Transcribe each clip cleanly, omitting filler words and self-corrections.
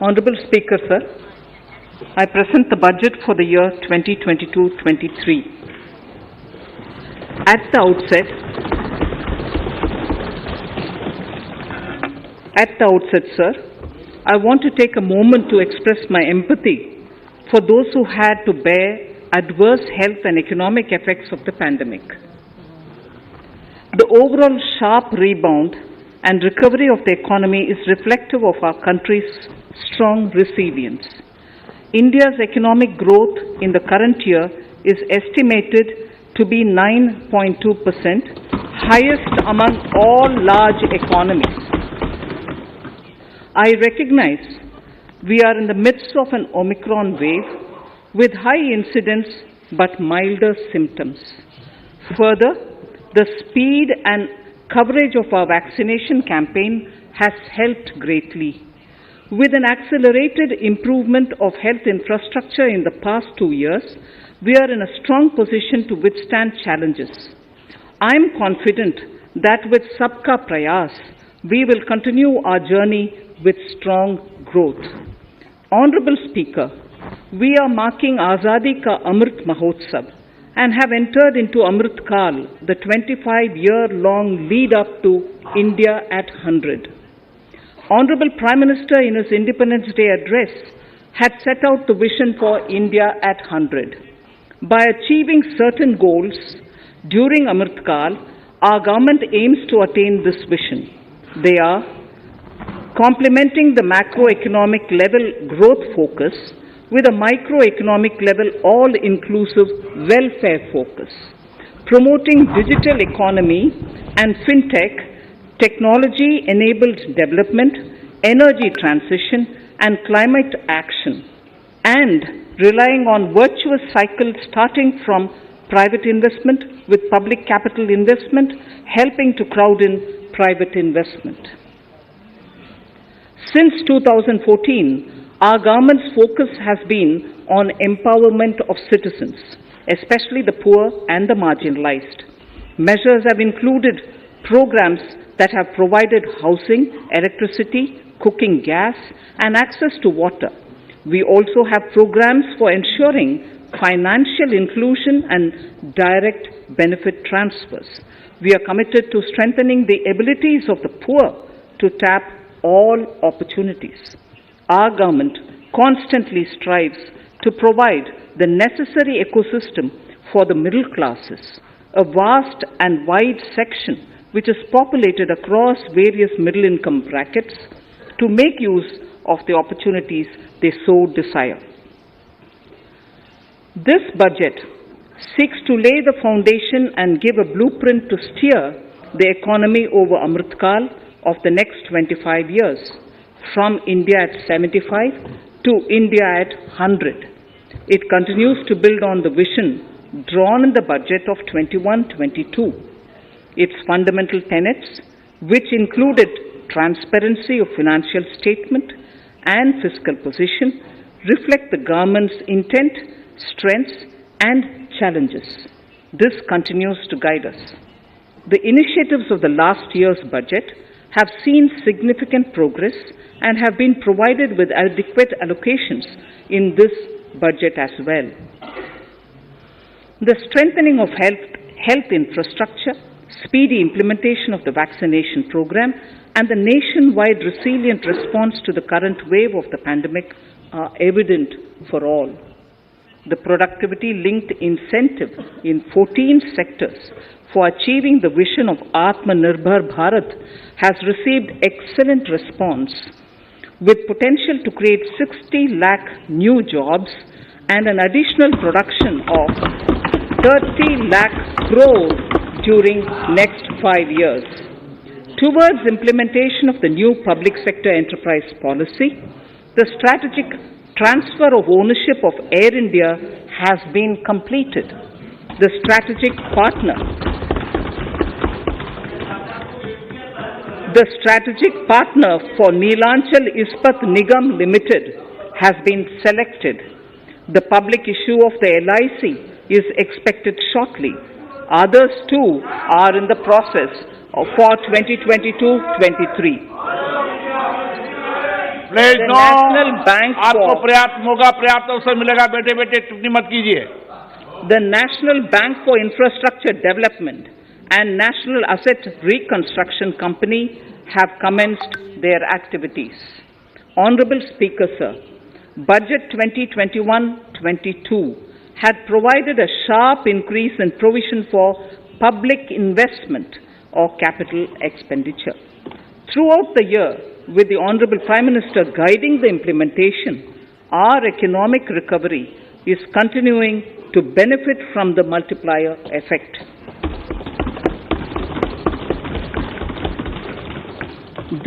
Honorable Speaker, sir, I present the budget for the year 2022-23. At the outset, sir, I want to take a moment to express my empathy for those who had to bear adverse health and economic effects of the pandemic. The overall sharp rebound and recovery of the economy is reflective of our country's strong resilience. India's economic growth in the current year is estimated to be 9.2%, highest among all large economies. I recognize we are in the midst of an Omicron wave with high incidence but milder symptoms. Further, the speed and coverage of our vaccination campaign has helped greatly. With an accelerated improvement of health infrastructure in the past 2 years, we are in a strong position to withstand challenges. I am confident that with Sabka Prayas, we will continue our journey with strong growth. Honorable Speaker, we are marking Azadi Ka Amrit Mahotsav and have entered into Amrit Kal, the 25-year-long lead-up to India at 100. Honorable Prime Minister in his Independence Day address had set out the vision for India at 100. By achieving certain goals during Amrit Kal, our government aims to attain this vision. They are complementing the macroeconomic level growth focus with a microeconomic level all-inclusive welfare focus, promoting digital economy and fintech, technology-enabled development, energy transition, and climate action, and relying on virtuous cycles starting from private investment with public capital investment, helping to crowd in private investment. Since 2014, our government's focus has been on empowerment of citizens, especially the poor and the marginalized. Measures have included programs that have provided housing, electricity, cooking gas, and access to water. We also have programs for ensuring financial inclusion and direct benefit transfers. We are committed to strengthening the abilities of the poor to tap all opportunities. Our government constantly strives to provide the necessary ecosystem for the middle classes, a vast and wide section which is populated across various middle income brackets, to make use of the opportunities they so desire. This budget seeks to lay the foundation and give a blueprint to steer the economy over Amrit Kal of the next 25 years, from India at 75 to India at 100. It continues to build on the vision drawn in the budget of 21-22. Its fundamental tenets, which included transparency of financial statement and fiscal position, reflect the government's intent, strengths, and challenges. This continues to guide us. The initiatives of the last year's budget have seen significant progress and have been provided with adequate allocations in this budget as well. The strengthening of health infrastructure, speedy implementation of the vaccination program, and the nationwide resilient response to the current wave of the pandemic are evident for all. The productivity-linked incentive in 14 sectors for achieving the vision of Atmanirbhar Bharat has received excellent response, with potential to create 60 lakh new jobs and an additional production of 30 lakh crore during next 5 years. Towards implementation of the new public sector enterprise policy, the strategic transfer of ownership of Air India has been completed. The strategic partner for Neelanchal Ispat Nigam Limited has been selected. The public issue of the LIC is expected shortly. Others too are in the process for 2022-23. Please The no, National Bank आपको for पर्याप्त मौका, पर्याप्त अवसर मिलेगा। बेटे बेटे टिप्पणी मत कीजिए। the National Bank for Infrastructure Development and National Asset Reconstruction Company have commenced their activities. Honorable Speaker, sir, Budget 2021-22 had provided a sharp increase in provision for public investment or capital expenditure. Throughout the year, with the Honorable Prime Minister guiding the implementation, our economic recovery is continuing to benefit from the multiplier effect.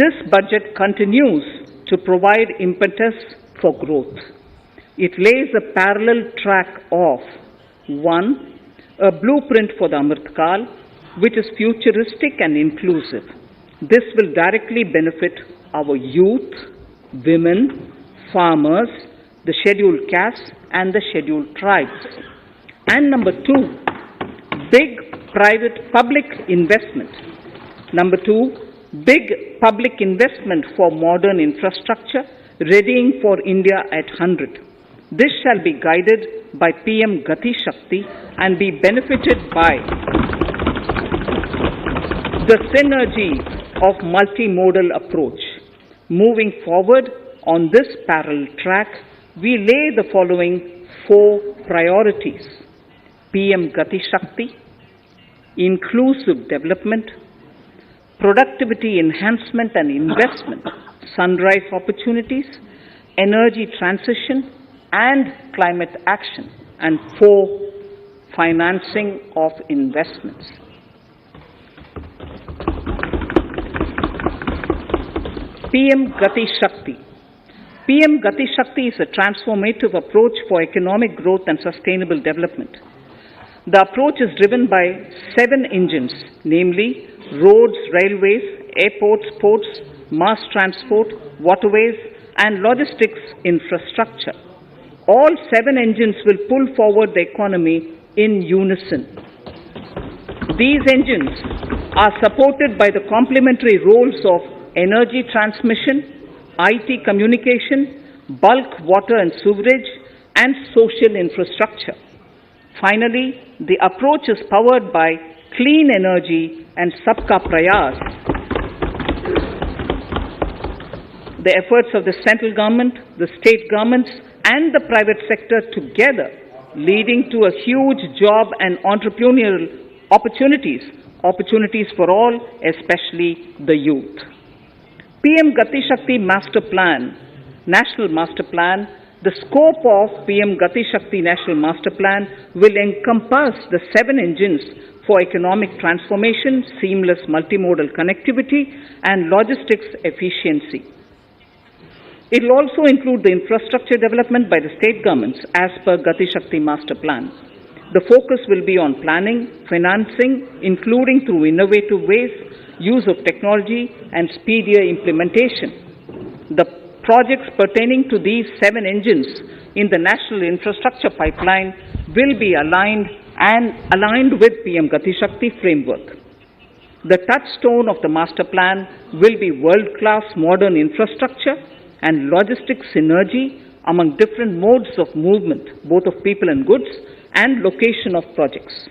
This budget continues to provide impetus for growth. It lays a parallel track of 1. A blueprint for the Amrit Kal, which is futuristic and inclusive. This will directly benefit our youth, women, farmers, the scheduled castes, and the scheduled tribes. And number 2, big private public investment. Number 2, big public investment for modern infrastructure, readying for India at 100. This shall be guided by PM Gati Shakti and be benefited by the synergy of multimodal approach. Moving forward on this parallel track, we lay the following 4 priorities: PM Gati Shakti, inclusive development, productivity enhancement and investment, sunrise opportunities, energy transition, and climate action, and 4, financing of investments. PM Gati Shakti. PM Gati Shakti is a transformative approach for economic growth and sustainable development. The approach is driven by 7 engines, namely roads, railways, airports, ports, mass transport, waterways, and logistics infrastructure. All 7 engines will pull forward the economy in unison. These engines are supported by the complementary roles of energy transmission, IT communication, bulk water and sewerage, and social infrastructure. Finally, the approach is powered by clean energy and Sabka Prayas. The efforts of the central government, the state governments, and the private sector together, leading to a huge job and entrepreneurial opportunities for all, especially the youth. PM Gati Shakti Master Plan, National Master Plan. The scope of PM Gati Shakti National Master Plan will encompass the 7 engines for economic transformation, seamless multimodal connectivity, and logistics efficiency. It will also include the infrastructure development by the state governments as per Gati Shakti Master Plan. The focus will be on planning, financing, including through innovative ways, use of technology, and speedier implementation. The projects pertaining to these 7 engines in the national infrastructure pipeline will be aligned with PM Gati Shakti framework. The touchstone of the master plan will be world-class modern infrastructure and logistics synergy among different modes of movement, both of people and goods, and location of projects.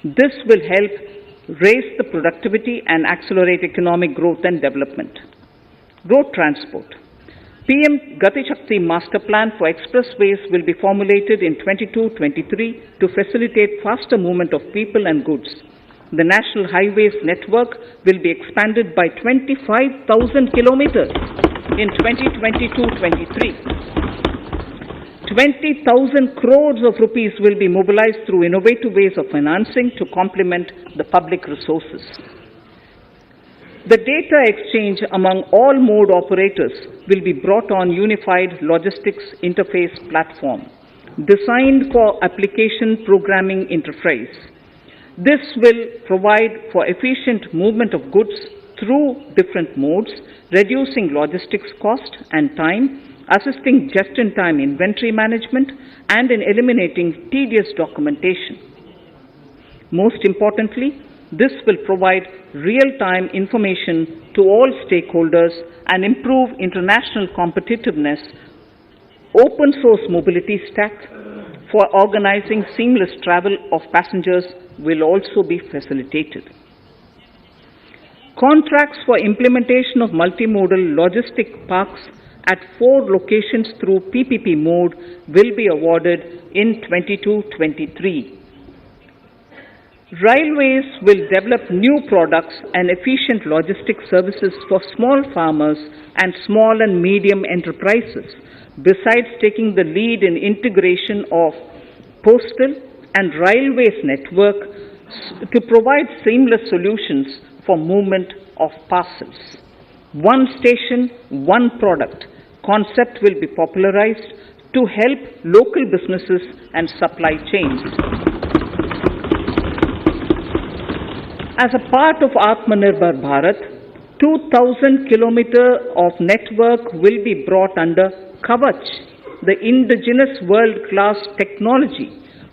This will help raise the productivity and accelerate economic growth and development. Road transport. PM Gati Shakti Master Plan for expressways will be formulated in 22-23 to facilitate faster movement of people and goods. The National Highways network will be expanded by 25,000 kilometers in 2022-23. 20,000 crores of rupees will be mobilized through innovative ways of financing to complement the public resources. The data exchange among all mode operators will be brought on unified logistics interface platform, designed for application programming interface. This will provide for efficient movement of goods through different modes, reducing logistics cost and time, assisting just-in-time inventory management, and in eliminating tedious documentation. Most importantly, This will provide real-time information to all stakeholders and improve international competitiveness. Open source mobility stack for organizing seamless travel of passengers will also be facilitated. Contracts for implementation of multimodal logistic parks at 4 locations through PPP mode will be awarded in 22-23. Railways will develop new products and efficient logistic services for small farmers and small and medium enterprises, besides taking the lead in integration of postal and railways network to provide seamless solutions for movement of parcels. One station, one product concept will be popularized to help local businesses and supply chains. As a part of Atmanirbhar Bharat, 2,000 kilometers of network will be brought under Kavach, the indigenous world-class technology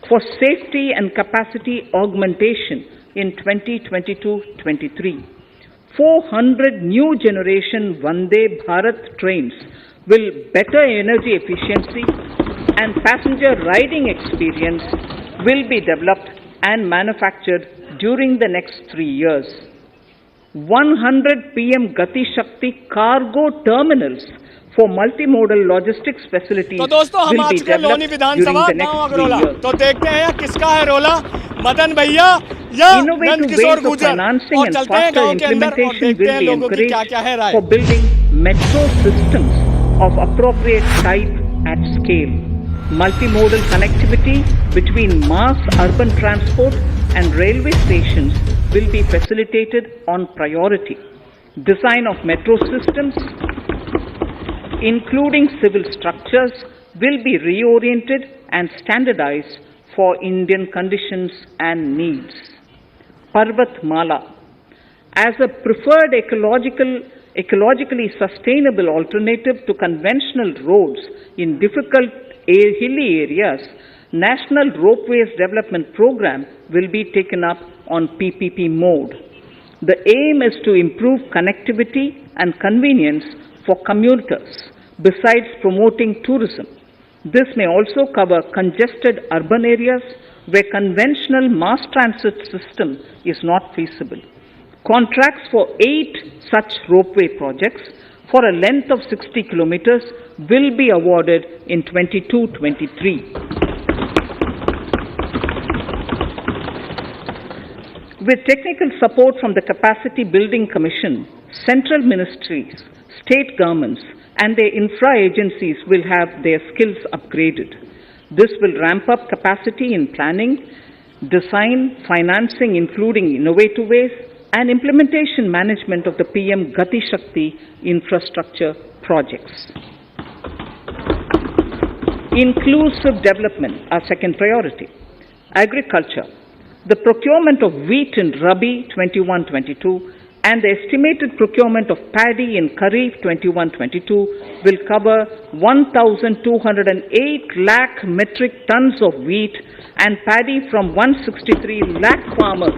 for safety and capacity augmentation in 2022-23. 400 new generation Vande Bharat trains will better energy efficiency and passenger riding experience will be developed and manufactured during the next 3 years. 100 PM Gati Shakti cargo terminals for multimodal logistics facilities तो दोस्तों हम will आज be के Loni developed Vidhan Sabha during the गांव next 3 अग्रोला years. तो देखते हैं किसका है रोला, मदन भैया या Innovative नंदकिशोर ways of गुजर। financing और and चलते हैं faster गांव के अंदर और implementation देखते हैं will be लोगों की क्या क्या है encouraged Rai. for building metro systems of appropriate type at scale. Multimodal connectivity between mass urban transport and railway stations will be facilitated on priority. Design of metro systems, including civil structures, will be reoriented and standardized for Indian conditions and needs. Parvat Mala, as a preferred ecologically sustainable alternative to conventional roads in difficult hilly areas, National Ropeways Development Program will be taken up on PPP mode. The aim is to improve connectivity and convenience for commuters, besides promoting tourism. This may also cover congested urban areas where conventional mass transit system is not feasible. Contracts for 8 such ropeway projects for a length of 60 kilometers will be awarded in 22-23. With technical support from the Capacity Building Commission, central ministries, state governments, and their infra agencies will have their skills upgraded. This will ramp up capacity in planning, design, financing, including innovative ways, and implementation management of the PM Gati Shakti infrastructure projects. Inclusive development, our second priority. Agriculture. The procurement of wheat in Rabi 21-22 and the estimated procurement of paddy in Kharif 21-22 will cover 1,208 lakh metric tons of wheat and paddy from 163 lakh farmers,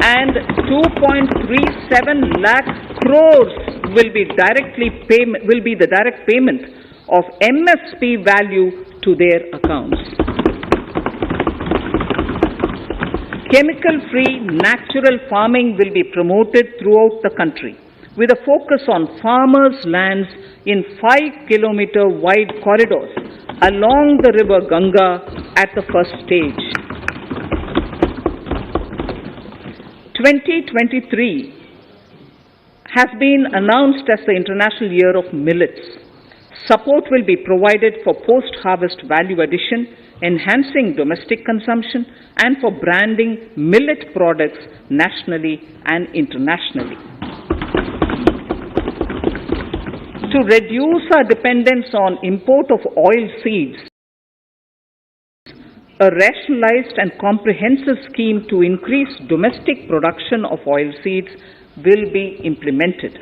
and 2.37 lakh crores will be the direct payment of MSP value to their accounts. Chemical-free natural farming will be promoted throughout the country with a focus on farmers' lands in 5-kilometer wide corridors along the river Ganga at the first stage. 2023 has been announced as the International Year of Millets. Support will be provided for post-harvest value addition, enhancing domestic consumption, and for branding millet products nationally and internationally. To reduce our dependence on import of oil seeds, a rationalized and comprehensive scheme to increase domestic production of oil seeds will be implemented.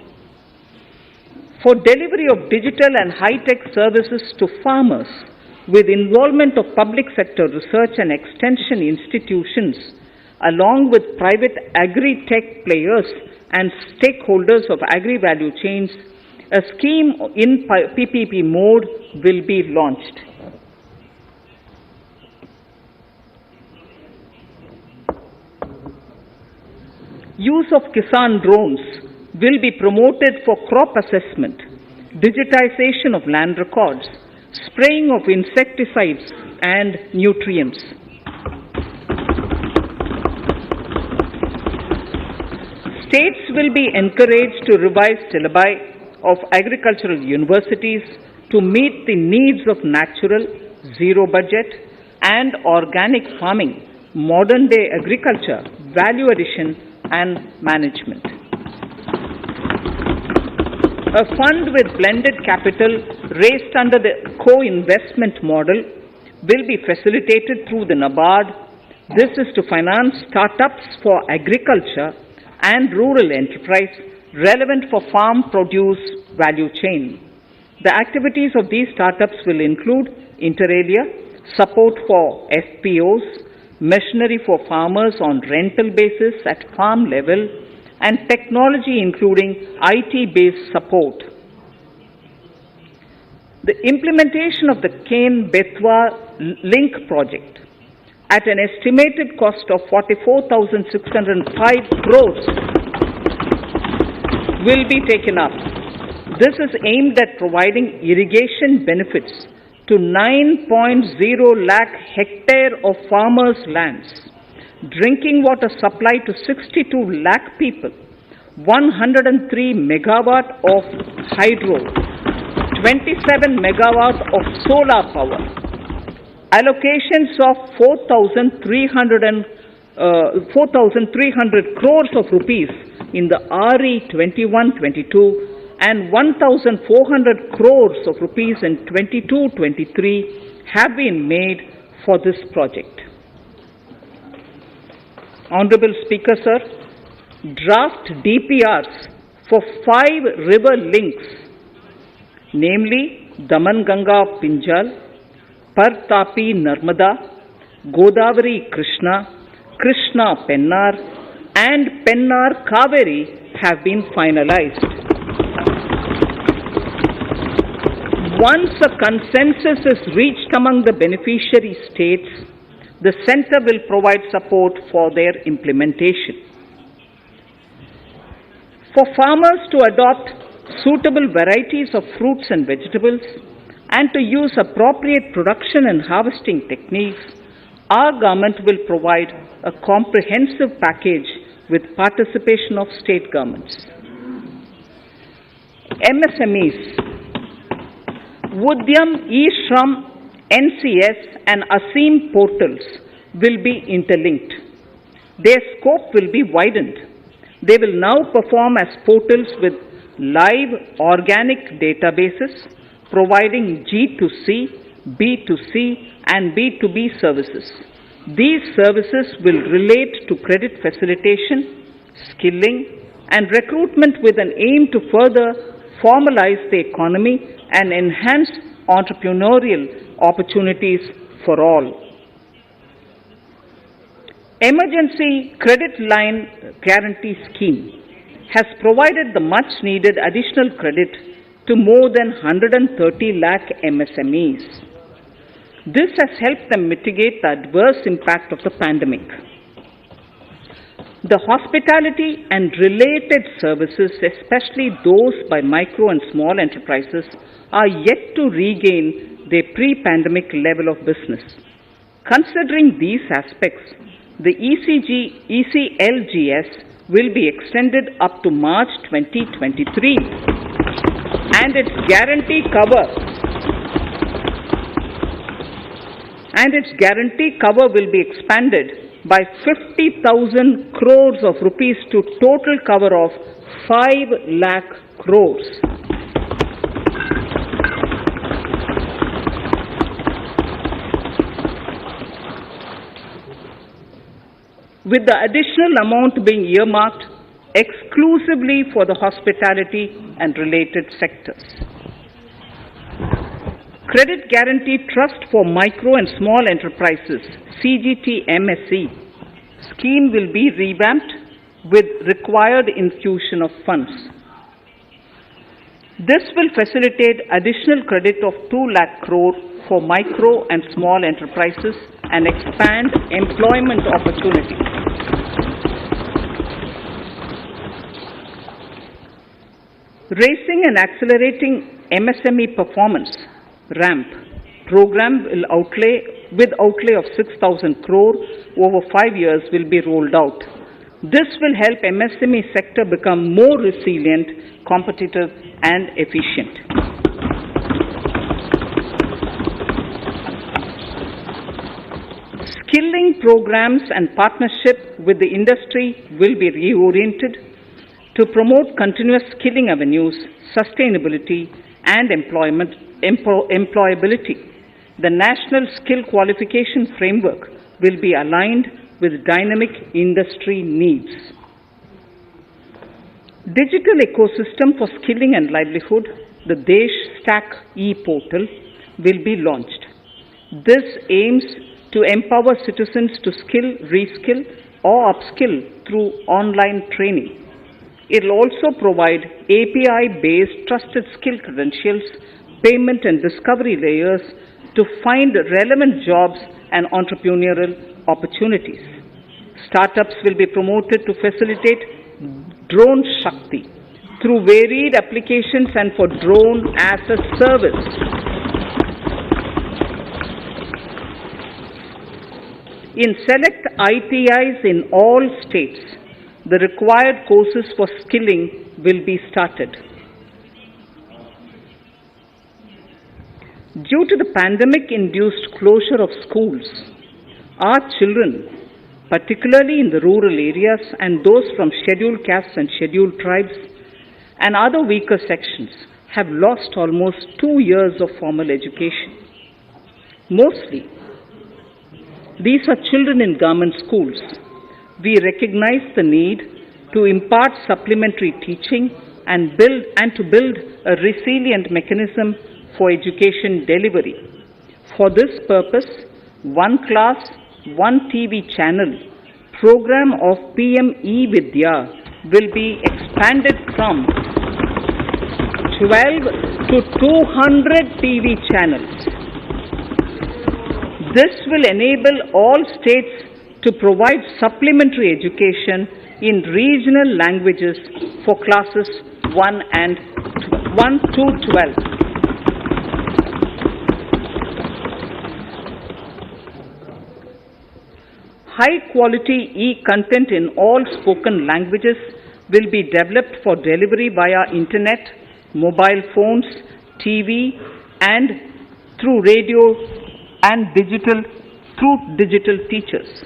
For delivery of digital and high-tech services to farmers, with involvement of public sector research and extension institutions, along with private agri-tech players and stakeholders of agri-value chains, a scheme in PPP mode will be launched. Use of Kisan drones will be promoted for crop assessment, digitization of land records, spraying of insecticides and nutrients. States will be encouraged to revise syllabi of agricultural universities to meet the needs of natural, zero budget and organic farming, modern day agriculture, value addition and management. A fund with blended capital raised under the co-investment model will be facilitated through the NABARD. This is to finance startups for agriculture and rural enterprise relevant for farm produce value chain. The activities of these startups will include inter alia, support for FPOs, machinery for farmers on rental basis at farm level, and technology including IT-based support. The implementation of the Ken-Betwa link project at an estimated cost of 44,605 crores will be taken up. This is aimed at providing irrigation benefits to 9.0 lakh hectare of farmers' lands, drinking water supply to 62 lakh people, 103 megawatt of hydro, 27 megawatt of solar power, allocations of 4,300 crores of rupees in the RE 21-22 and 1,400 crores of rupees in 22-23 have been made for this project. Honorable Speaker, sir, draft DPRs for 5 river links, namely Daman-Ganga Pinjal, Par-Tapi Narmada, Godavari Krishna, Krishna Pennar, and Pennar Kaveri have been finalized. Once a consensus is reached among the beneficiary states, the Centre will provide support for their implementation. For farmers to adopt suitable varieties of fruits and vegetables and to use appropriate production and harvesting techniques, our government will provide a comprehensive package with participation of state governments. MSMEs, Udyam, eShram, NCS and ASEEM portals will be interlinked. Their scope will be widened. They will now perform as portals with live organic databases providing G2C, B2C and B2B services. These services will relate to credit facilitation, skilling and recruitment with an aim to further formalize the economy and enhance entrepreneurial opportunities for all. Emergency Credit Line Guarantee Scheme has provided the much needed additional credit to more than 130 lakh MSMEs. This has helped them mitigate the adverse impact of the pandemic. The hospitality and related services, especially those by micro and small enterprises, are yet to regain their pre-pandemic level of business. Considering these aspects, the ECLGS will be extended up to March 2023 and its guarantee cover will be expanded by 50,000 crores of rupees to total cover of 5 lakh crores. With the additional amount being earmarked exclusively for the hospitality and related sectors. Credit Guarantee Trust for Micro and Small Enterprises, CGTMSE, Scheme will be revamped with required infusion of funds. This will facilitate additional credit of 2 lakh crore for micro and small enterprises and expand employment opportunities. Raising and accelerating MSME performance (RAMP) program with outlay of 6,000 crore over 5 years will be rolled out. This will help MSME sector become more resilient, competitive and efficient. Skilling programs and partnership with the industry will be reoriented to promote continuous skilling avenues, sustainability and employability. The National Skill Qualification Framework will be aligned with dynamic industry needs. Digital ecosystem for skilling and livelihood, the Desh Stack e-portal, will be launched. This aims to empower citizens to skill, reskill or upskill through online training. It will also provide API-based trusted skill credentials, payment and discovery layers to find relevant jobs and entrepreneurial opportunities. Startups will be promoted to facilitate Drone Shakti through varied applications and for drone as a service. In select ITIs in all states, the required courses for skilling will be started. Due to the pandemic-induced closure of schools, our children, particularly in the rural areas and those from scheduled castes and scheduled tribes and other weaker sections, have lost almost 2 years of formal education. Mostly, these are children in government schools. We recognize the need to impart supplementary teaching and to build a resilient mechanism for education delivery. For this purpose, One Class, One TV channel program of PM E-Vidya will be expanded from 12 to 200 TV channels. This will enable all states to provide supplementary education in regional languages for classes 1 to 12. High-quality e-content in all spoken languages will be developed for delivery via internet, mobile phones, TV, and through radio and through digital teachers.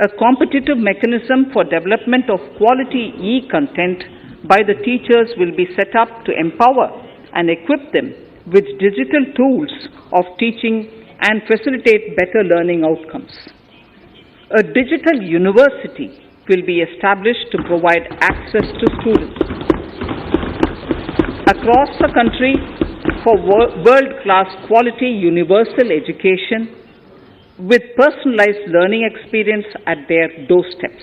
A competitive mechanism for development of quality e-content by the teachers will be set up to empower and equip them with digital tools of teaching and facilitate better learning outcomes. A digital university will be established to provide access to students across the country for world-class quality universal education with personalized learning experience at their doorsteps.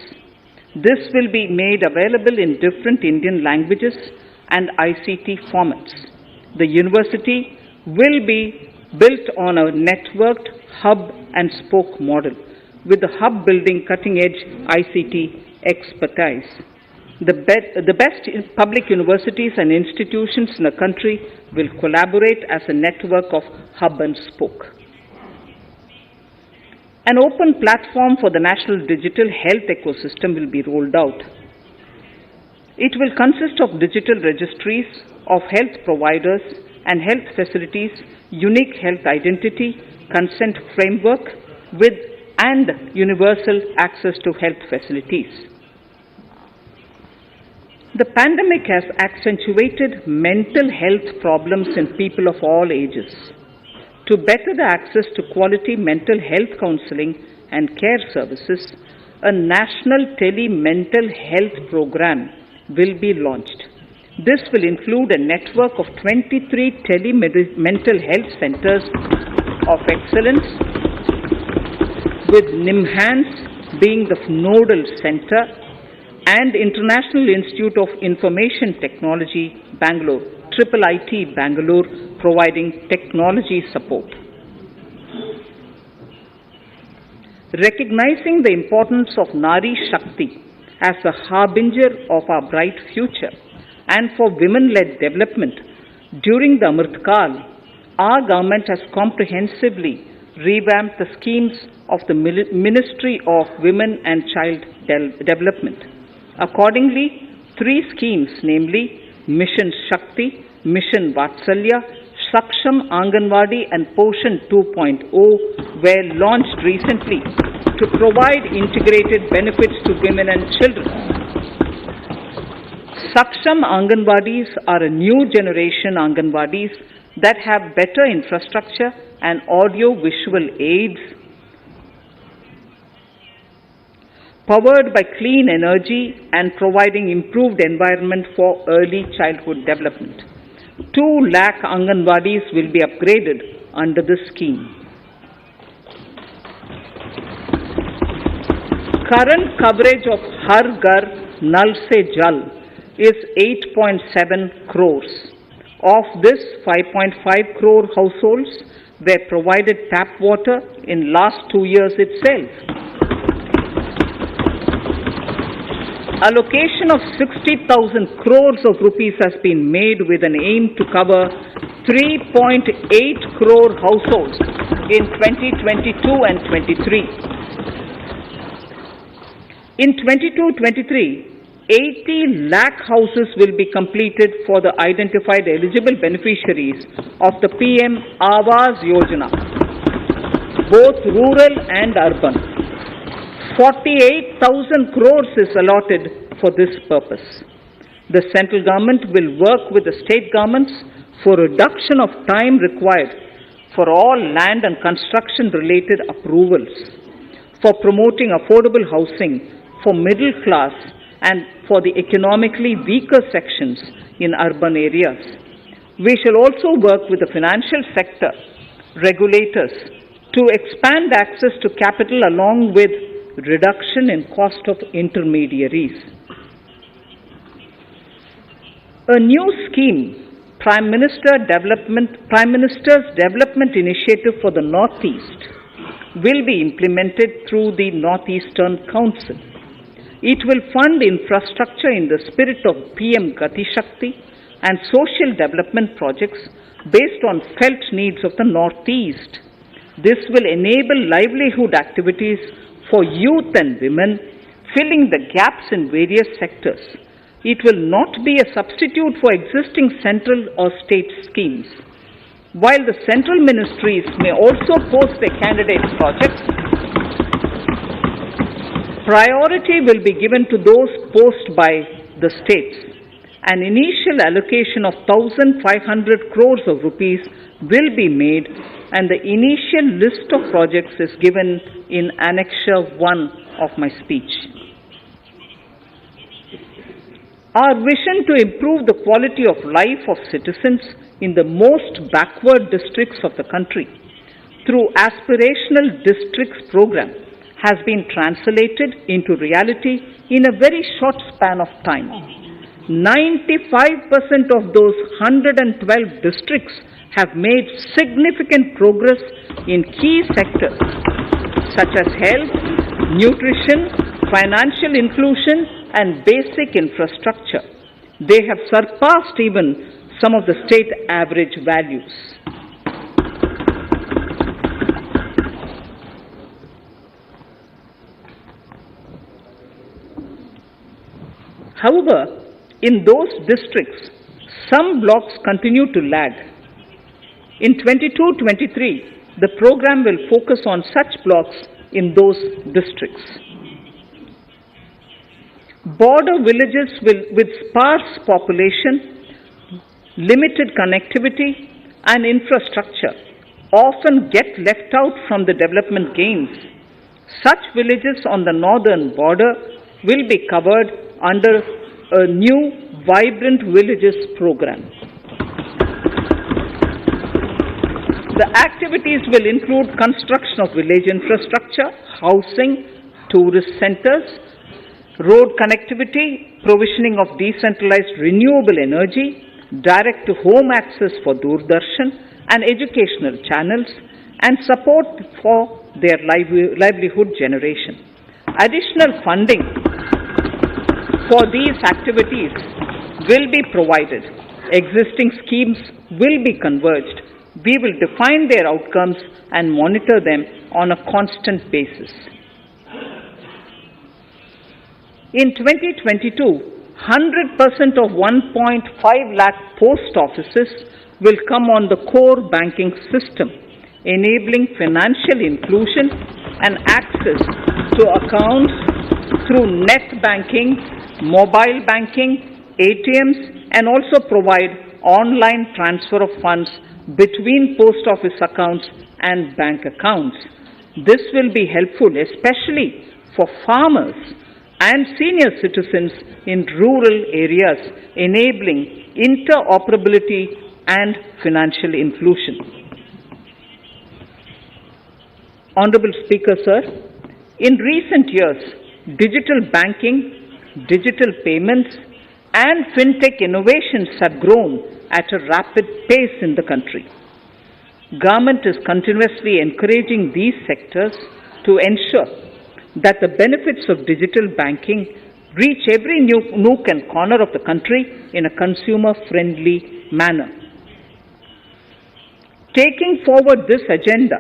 This will be made available in different Indian languages and ICT formats. The university will be built on a networked hub and spoke model, with the hub building cutting-edge ICT expertise. The best public universities and institutions in the country will collaborate as a network of hub and spoke. An open platform for the national digital health ecosystem will be rolled out. It will consist of digital registries of health providers and health facilities, unique health identity, consent framework, and universal access to health facilities. The pandemic has accentuated mental health problems in people of all ages. To better the access to quality mental health counseling and care services, a national tele-mental health program will be launched. This will include a network of 23 tele-mental health centers of excellence with NIMHANS being the nodal center, and International Institute of Information Technology, Bangalore, IIIT Bangalore, providing technology support. Recognizing the importance of Nari Shakti as the harbinger of our bright future and for women-led development, during the Amrit Kal, our government has comprehensively revamped the schemes of the Ministry of Women and Child Development. Accordingly, 3 schemes, namely Mission Shakti, Mission Vatsalya, Saksham Anganwadi and Poshan 2.0 were launched recently to provide integrated benefits to women and children. Saksham Anganwadis are a new generation Anganwadis that have better infrastructure and audio-visual aids, powered by clean energy and providing improved environment for early childhood development. 2 lakh Anganwadis will be upgraded under this scheme. Current coverage of Har Ghar Nal Se Jal is 8.7 crores. Of this, 5.5 crore households were provided tap water in last 2 years itself. Allocation of 60,000 crores of rupees has been made with an aim to cover 3.8 crore households in 2022 and 23. In 22-23, 80 lakh houses will be completed for the identified eligible beneficiaries of the PM Awas Yojana, both rural and urban. 48,000 crores is allotted for this purpose. The central government will work with the state governments for reduction of time required for all land and construction related approvals, for promoting affordable housing for middle class and for the economically weaker sections in urban areas. We shall also work with the financial sector, regulators, to expand access to capital along with reduction in cost of intermediaries. A new scheme, Prime Minister's Development Initiative for the Northeast, will be implemented through the Northeastern Council. It will fund infrastructure in the spirit of PM Gati Shakti and social development projects based on felt needs of the Northeast. This will enable livelihood activities for youth and women, filling the gaps in various sectors. It will not be a substitute for existing central or state schemes. While the central ministries may also post their candidate projects, priority will be given to those posted by the states. An initial allocation of 1,500 crores of rupees will be made, and the initial list of projects is given in Annexure 1 of my speech. Our vision to improve the quality of life of citizens in the most backward districts of the country through Aspirational Districts program has been translated into reality in a very short span of time. 95% of those 112 districts have made significant progress in key sectors such as health, nutrition, financial inclusion, and basic infrastructure. They have surpassed even some of the state average values. However, in those districts, some blocks continue to lag. In 22-23, the program will focus on such blocks in those districts. Border villages with sparse population, limited connectivity, and infrastructure often get left out from the development gains. Such villages on the northern border will be covered under a new Vibrant Villages program. The activities will include construction of village infrastructure, housing, tourist centers, road connectivity, provisioning of decentralized renewable energy, direct-to-home access for Doordarshan and educational channels, and support for their livelihood generation. Additional funding for these activities will be provided. Existing schemes will be converged. We will define their outcomes and monitor them on a constant basis. In 2022, 100% of 1.5 lakh post offices will come on the core banking system, enabling financial inclusion and access to accounts through net banking, mobile banking, ATMs, and also provide online transfer of funds between post office accounts and bank accounts. This will be helpful especially for farmers and senior citizens in rural areas, enabling interoperability and financial inclusion. Honorable Speaker, sir, in recent years, digital banking, digital payments, and fintech innovations have grown at a rapid pace in the country. Government is continuously encouraging these sectors to ensure that the benefits of digital banking reach every nook and corner of the country in a consumer-friendly manner. Taking forward this agenda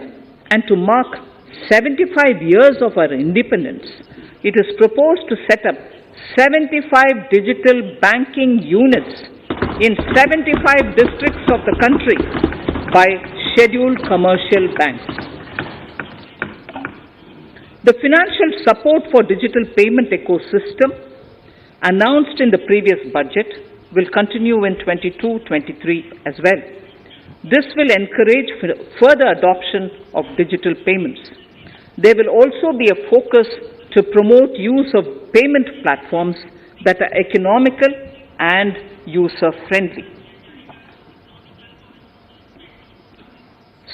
and to mark 75 years of our independence, it is proposed to set up 75 digital banking units in 75 districts of the country by scheduled commercial banks. The financial support for digital payment ecosystem announced in the previous budget will continue in 22-23 as well. This will encourage further adoption of digital payments. There will also be a focus to promote use of payment platforms that are economical and user-friendly.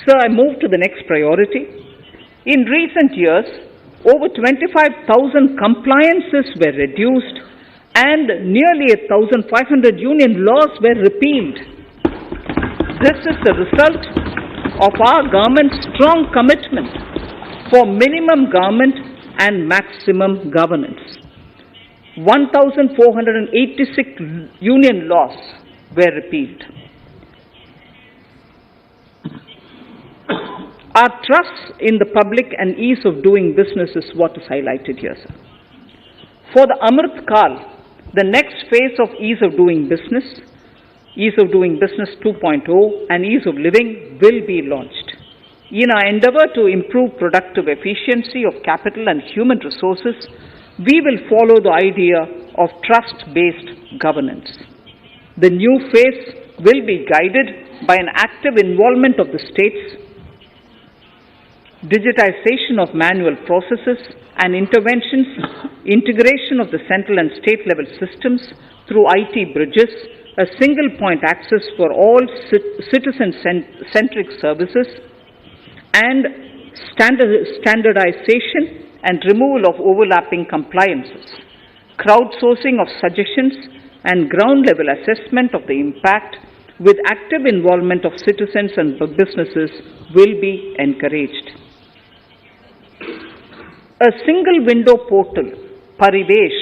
Sir, I move to the next priority. In recent years, over 25,000 compliances were reduced and nearly 1,500 union laws were repealed. This is the result of our government's strong commitment for minimum government and maximum governance. 1,486 union laws were repealed. Our trust in the public and ease of doing business is what is highlighted here, sir. For the Amrit Kal, the next phase of ease of doing business 2.0 and ease of living will be launched. In our endeavor to improve productive efficiency of capital and human resources, we will follow the idea of trust-based governance. The new phase will be guided by an active involvement of the states, digitization of manual processes and interventions, integration of the central and state level systems through IT bridges, a single point access for all citizen-centric services, and standardization and removal of overlapping compliances. Crowdsourcing of suggestions and ground-level assessment of the impact with active involvement of citizens and businesses will be encouraged. A single window portal, Parivesh,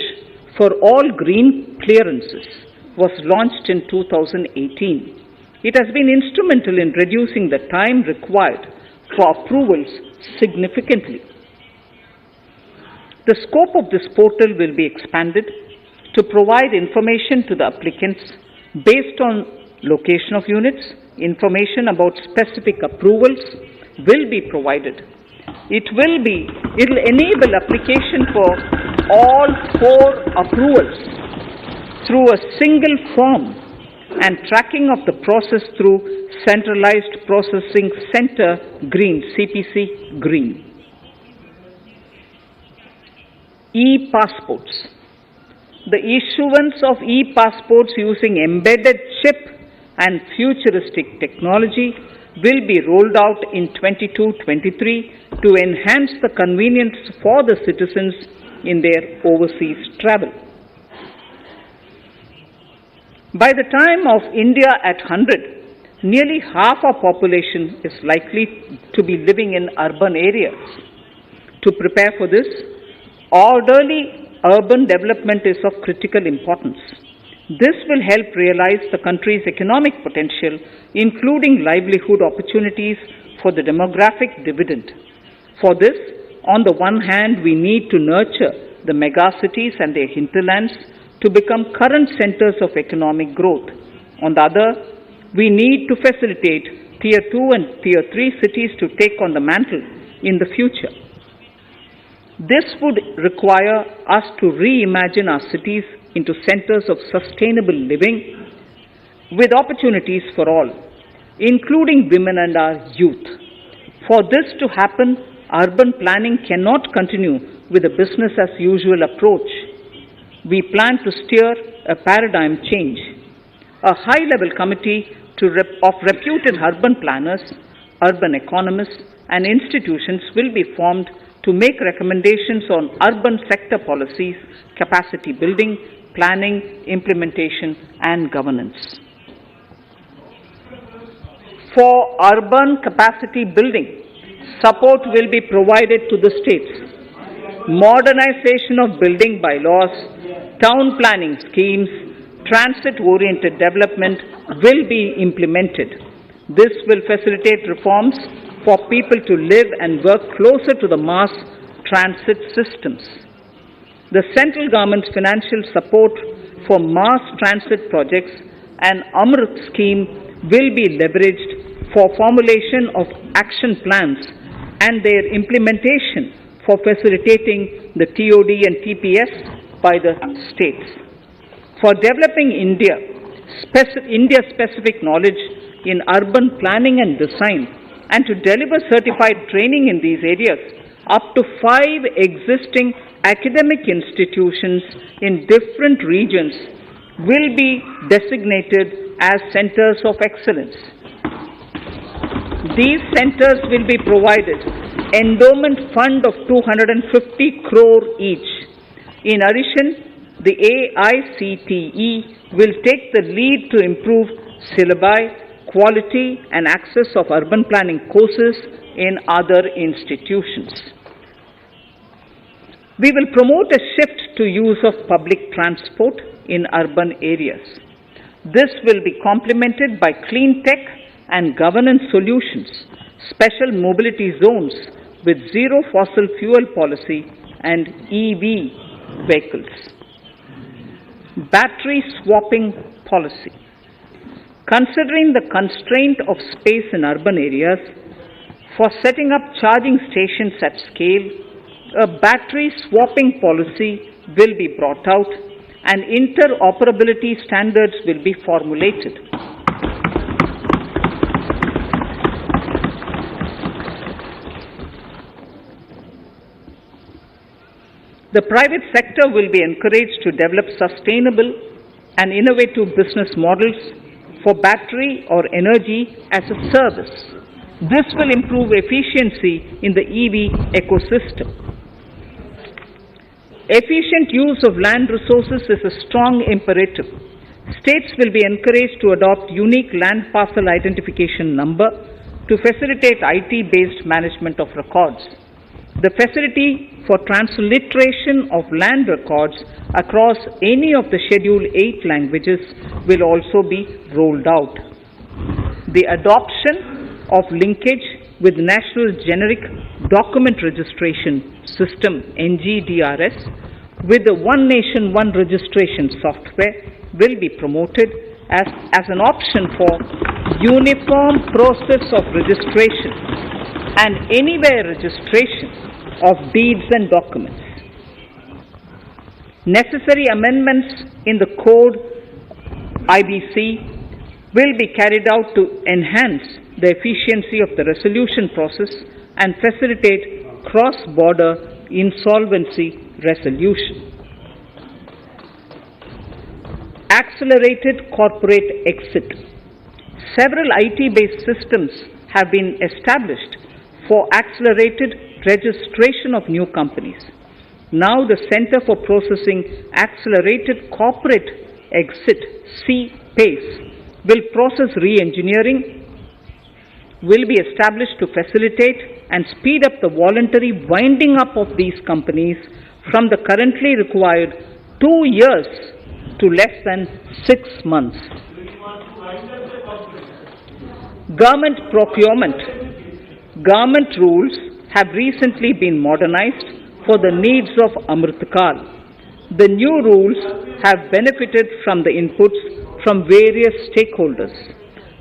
for all green clearances was launched in 2018. It has been instrumental in reducing the time required for approvals significantly. The scope of this portal will be expanded to provide information to the applicants based on location of units. Information about specific approvals will be provided. It will enable application for all 4 approvals through a single form and tracking of the process through Centralized Processing Center Green, CPC Green. E-passports. The issuance of e-passports using embedded chip and futuristic technology will be rolled out in 22-23 to enhance the convenience for the citizens in their overseas travel. By the time of India at 100, nearly half our population is likely to be living in urban areas. To prepare for this, orderly urban development is of critical importance. This will help realize the country's economic potential, including livelihood opportunities for the demographic dividend. For this, on the one hand, we need to nurture the megacities and their hinterlands to become current centers of economic growth. On the other, we need to facilitate Tier 2 and Tier 3 cities to take on the mantle in the future. This would require us to reimagine our cities into centers of sustainable living with opportunities for all, including women and our youth. For this to happen, urban planning cannot continue with a business as usual approach. We plan to steer a paradigm change. A high-level committee of reputed urban planners, urban economists, and institutions will be formed to make recommendations on urban sector policies, capacity building, planning, implementation, and governance. For urban capacity building, support will be provided to the states. Modernization of building bylaws, town planning schemes, transit-oriented development will be implemented. This will facilitate reforms for people to live and work closer to the mass transit systems. The central government's financial support for mass transit projects and Amrit scheme will be leveraged for formulation of action plans and their implementation for facilitating the TOD and TPS by the states. For developing India-specific knowledge in urban planning and design, and to deliver certified training in these areas, up to 5 existing academic institutions in different regions will be designated as centers of excellence. These centers will be provided endowment fund of 250 crore each. In addition, the AICTE will take the lead to improve syllabi, quality and access of urban planning courses in other institutions. We will promote a shift to use of public transport in urban areas. This will be complemented by clean tech and governance solutions, special mobility zones with zero fossil fuel policy and EV vehicles. Battery swapping policy. Considering the constraint of space in urban areas, for setting up charging stations at scale, a battery swapping policy will be brought out and interoperability standards will be formulated. The private sector will be encouraged to develop sustainable and innovative business models for battery or energy as a service. This will improve efficiency in the EV ecosystem. Efficient use of land resources is a strong imperative. States will be encouraged to adopt unique land parcel identification number to facilitate IT-based management of records. The facility for transliteration of land records across any of the Schedule 8 languages will also be rolled out. The adoption of linkage with National Generic Document Registration System NGDRS with the One Nation One Registration software will be promoted as an option for uniform process of registration and anywhere registration of deeds and documents. Necessary amendments in the code IBC will be carried out to enhance the efficiency of the resolution process and facilitate cross-border insolvency resolution. Accelerated corporate exit. Several IT-based systems have been established for accelerated registration of new companies. Now the Center for Processing Accelerated Corporate Exit, C-PACE, will process re-engineering, will be established to facilitate and speed up the voluntary winding up of these companies from the currently required 2 years to less than 6 months. Government procurement. Government rules have recently been modernized for the needs of Amritkal. The new rules have benefited from the inputs from various stakeholders.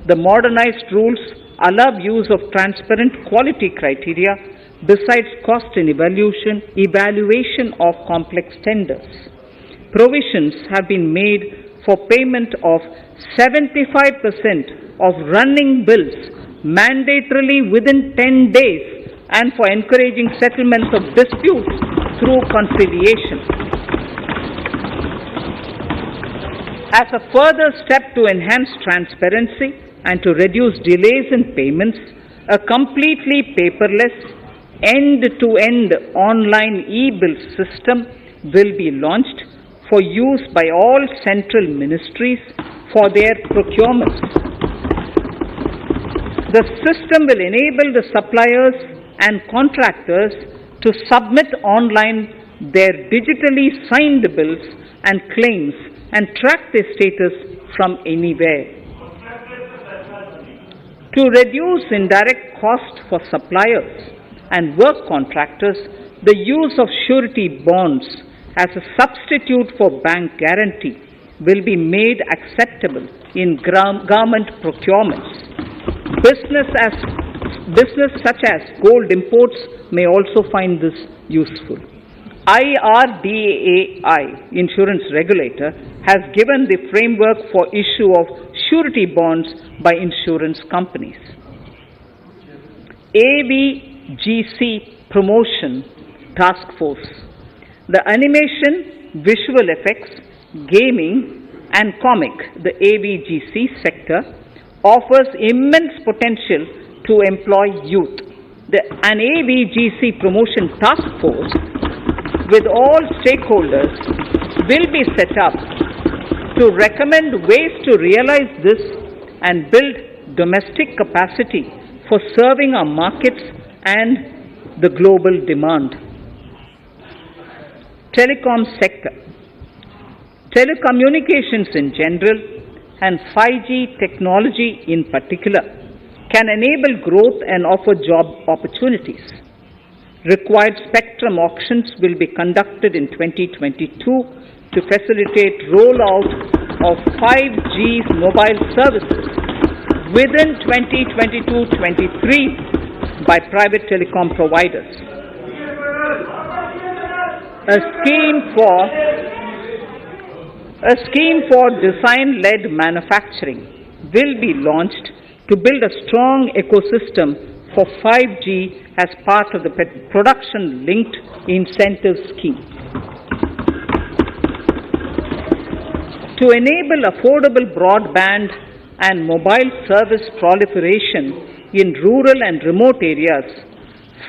The modernized rules allow use of transparent quality criteria besides cost and evaluation of complex tenders. Provisions have been made for payment of 75% of running bills mandatorily within 10 days and for encouraging settlements of disputes through conciliation. As a further step to enhance transparency and to reduce delays in payments, a completely paperless, end-to-end online e-bill system will be launched for use by all central ministries for their procurements. The system will enable the suppliers and contractors to submit online their digitally signed bills and claims and track their status from anywhere. To reduce indirect cost for suppliers and work contractors, the use of surety bonds as a substitute for bank guarantee will be made acceptable in government procurements. Business such as gold imports may also find this useful. IRDAI, insurance regulator, has given the framework for issue of surety bonds by insurance companies. AVGC Promotion Task Force. The animation, visual effects, gaming and comic, the AVGC sector, offers immense potential to employ youth. An AVGC Promotion Task Force with all stakeholders will be set up to recommend ways to realize this and build domestic capacity for serving our markets and the global demand. Telecom sector. Telecommunications in general and 5G technology in particular can enable growth and offer job opportunities. Required spectrum auctions will be conducted in 2022 to facilitate rollout of 5G mobile services within 2022-23 by private telecom providers. A scheme for design-led manufacturing will be launched to build a strong ecosystem for 5G as part of the production-linked incentive scheme. To enable affordable broadband and mobile service proliferation in rural and remote areas,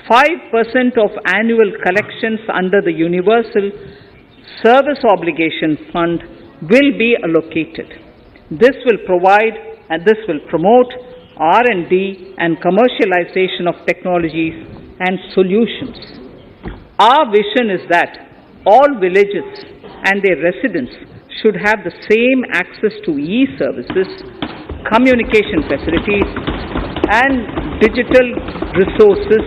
5% of annual collections under the Universal Service Obligation Fund will be allocated. This will promote R&D and commercialization of technologies and solutions. Our vision is that all villages and their residents should have the same access to e-services, communication facilities, and digital resources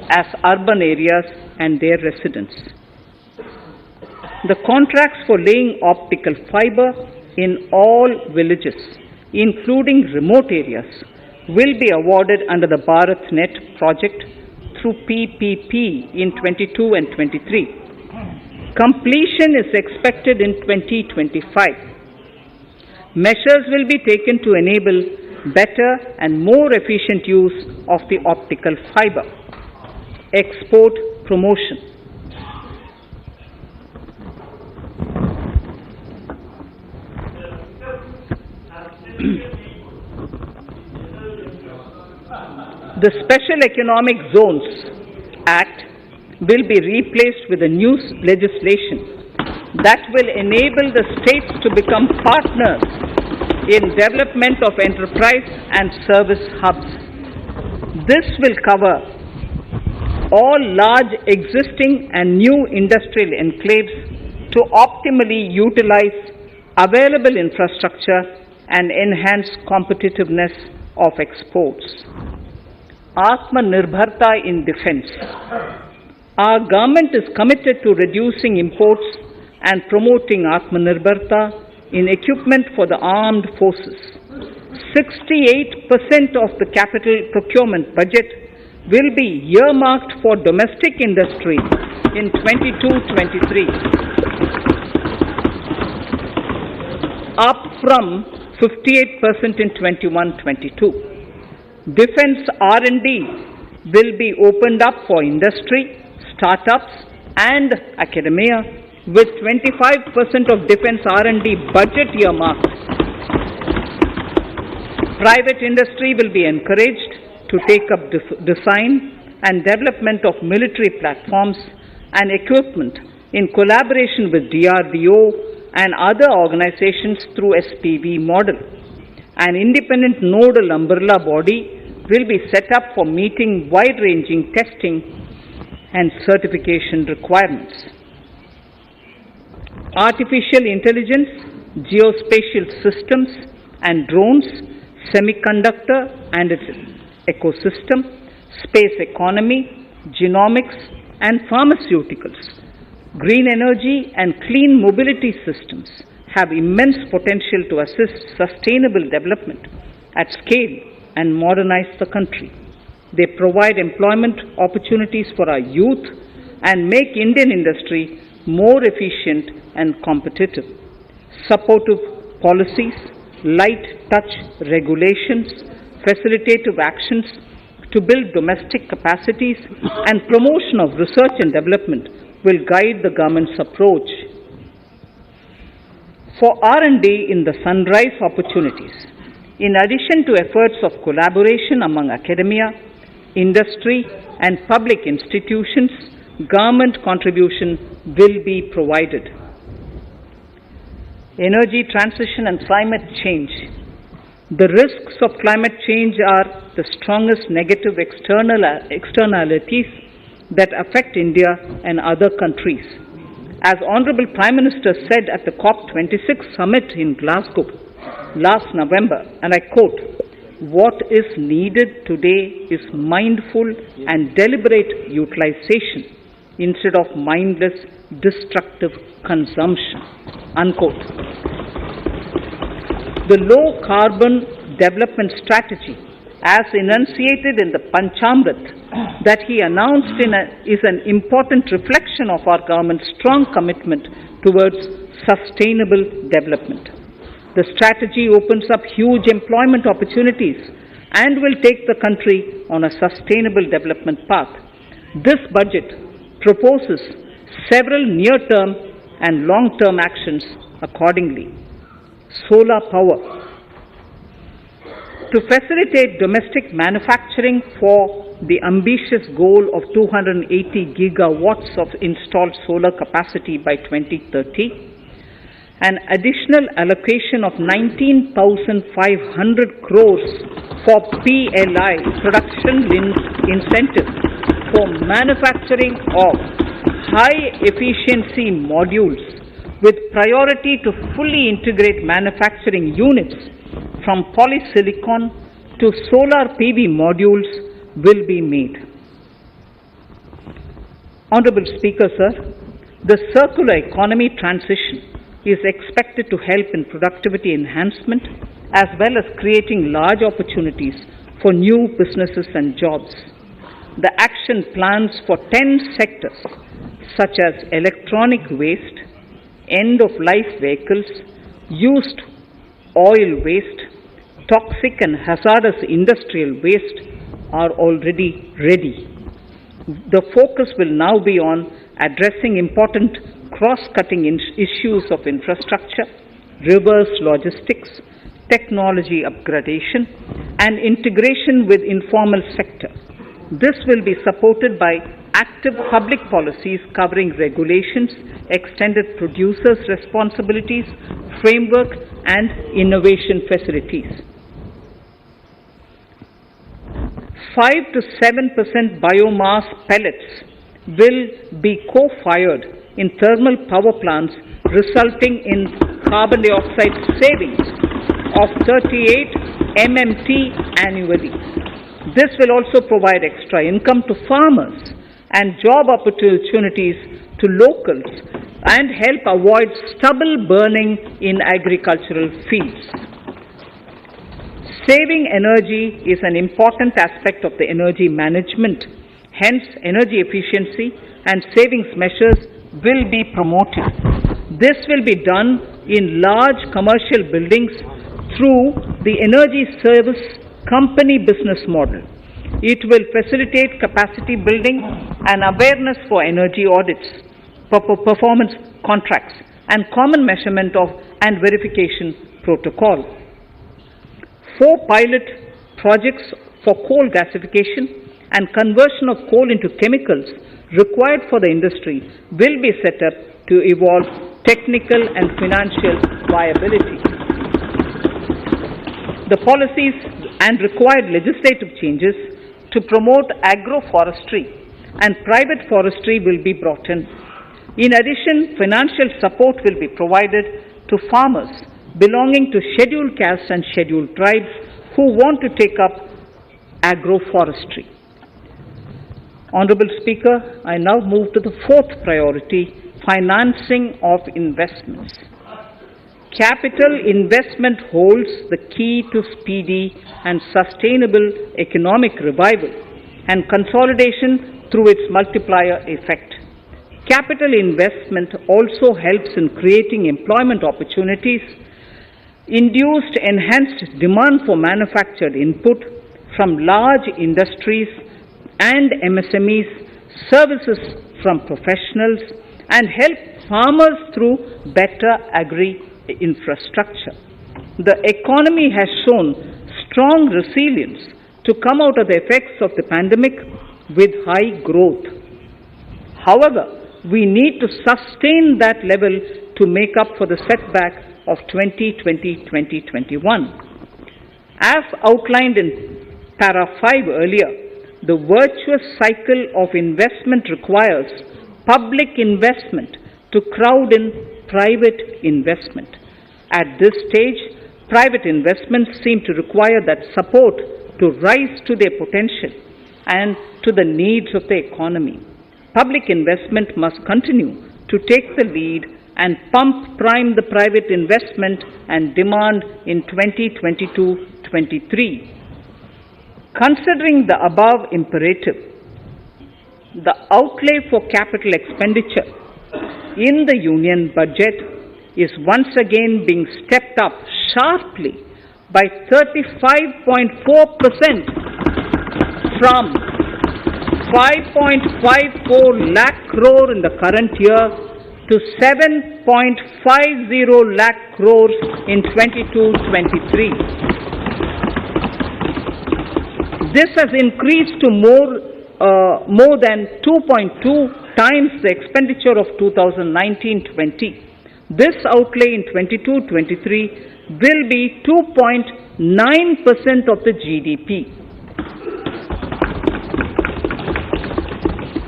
as urban areas and their residents. The contracts for laying optical fiber in all villages, including remote areas, will be awarded under the BharatNet project through PPP in 22 and 23. Completion is expected in 2025. Measures will be taken to enable better and more efficient use of the optical fiber. Export promotion. The special economic zones Act will be replaced with a new legislation that will enable the states to become partners in development of enterprise and service hubs. This will cover all large existing and new industrial enclaves to optimally utilize available infrastructure and enhance competitiveness of exports. Atmanirbharta in defense. Our government is committed to reducing imports and promoting Atmanirbharta in equipment for the armed forces. 68% of the capital procurement budget will be earmarked for domestic industry in 22-23, up from 58% in 21-22. Defense R&D will be opened up for industry, startups and academia, with 25% of defense R&D budget earmarked. Private industry will be encouraged to take up design and development of military platforms and equipment in collaboration with DRDO and other organizations through SPV model. An independent nodal umbrella body will be set up for meeting wide-ranging testing and certification requirements. Artificial intelligence, geospatial systems and drones, semiconductor and its ecosystem, space economy, genomics and pharmaceuticals, green energy and clean mobility systems have immense potential to assist sustainable development at scale and modernize the country. They provide employment opportunities for our youth and make Indian industry more efficient and competitive. Supportive policies, light touch regulations, facilitative actions to build domestic capacities and promotion of research and development will guide the government's approach. For R&D in the sunrise opportunities, in addition to efforts of collaboration among academia, industry and public institutions, government contribution will be provided. Energy transition and climate change. The risks of climate change are the strongest negative externalities that affect India and other countries. As Honorable Prime Minister said at the COP26 summit in Glasgow last November, and I quote, "What is needed today is mindful and deliberate utilization instead of mindless, destructive consumption," unquote. The low-carbon development strategy, as enunciated in the Panchamrit that he announced is an important reflection of our government's strong commitment towards sustainable development. The strategy opens up huge employment opportunities and will take the country on a sustainable development path. This budget proposes several near-term and long-term actions accordingly. Solar power. To facilitate domestic manufacturing for the ambitious goal of 280 gigawatts of installed solar capacity by 2030, an additional allocation of 19,500 crores for PLI, production-linked incentive, for manufacturing of high-efficiency modules with priority to fully integrate manufacturing units from polysilicon to solar PV modules will be made. Honorable Speaker, sir, the circular economy transition is expected to help in productivity enhancement as well as creating large opportunities for new businesses and jobs. The action plans for 10 sectors such as electronic waste, end-of-life vehicles, used oil waste, toxic and hazardous industrial waste are already ready. The focus will now be on addressing important cross-cutting issues of infrastructure, reverse logistics, technology upgradation, and integration with informal sector. This will be supported by active public policies covering regulations, extended producers' responsibilities, framework, and innovation facilities. 5 to 7% biomass pellets will be co-fired in thermal power plants, resulting in carbon dioxide savings of 38 MMT annually. This will also provide extra income to farmers and job opportunities to locals and help avoid stubble burning in agricultural fields. Saving energy is an important aspect of the energy management. Hence, energy efficiency and savings measures will be promoted. This will be done in large commercial buildings through the energy service company business model. It will facilitate capacity building and awareness for energy audits, performance contracts, and common measurement of and verification protocol. 4 pilot projects for coal gasification and conversion of coal into chemicals required for the industry will be set up to evolve technical and financial viability. The policies and required legislative changes to promote agroforestry and private forestry will be brought in. In addition, financial support will be provided to farmers belonging to scheduled castes and scheduled tribes who want to take up agroforestry. Honorable Speaker, I now move to the 4th priority, financing of investments. Capital investment holds the key to speedy and sustainable economic revival and consolidation through its multiplier effect. Capital investment also helps in creating employment opportunities, induced enhanced demand for manufactured input from large industries and MSMEs, services from professionals, and help farmers through better agri-infrastructure. The economy has shown strong resilience to come out of the effects of the pandemic with high growth. However, we need to sustain that level to make up for the setback of 2020-2021. As outlined in para 5 earlier, the virtuous cycle of investment requires public investment to crowd in private investment. At this stage, private investments seem to require that support to rise to their potential and to the needs of the economy. Public investment must continue to take the lead and prime the private investment and demand in 2022-23. Considering the above imperative, the outlay for capital expenditure in the Union budget is once again being stepped up sharply by 35.4% from 5.54 lakh crore in the current year to 7.50 lakh crores in 22-23. This has increased to more than 2.2 times the expenditure of 2019-20. This outlay in 22-23 will be 2.9% of the GDP.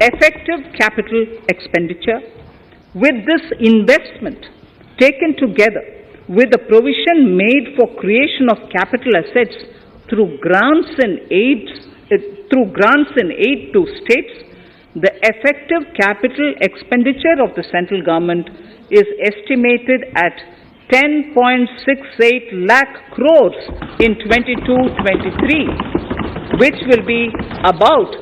Effective capital expenditure. With this investment taken together with the provision made for creation of capital assets through grants and aid to states, the effective capital expenditure of the central government is estimated at 10.68 lakh crores in 22-23, which will be about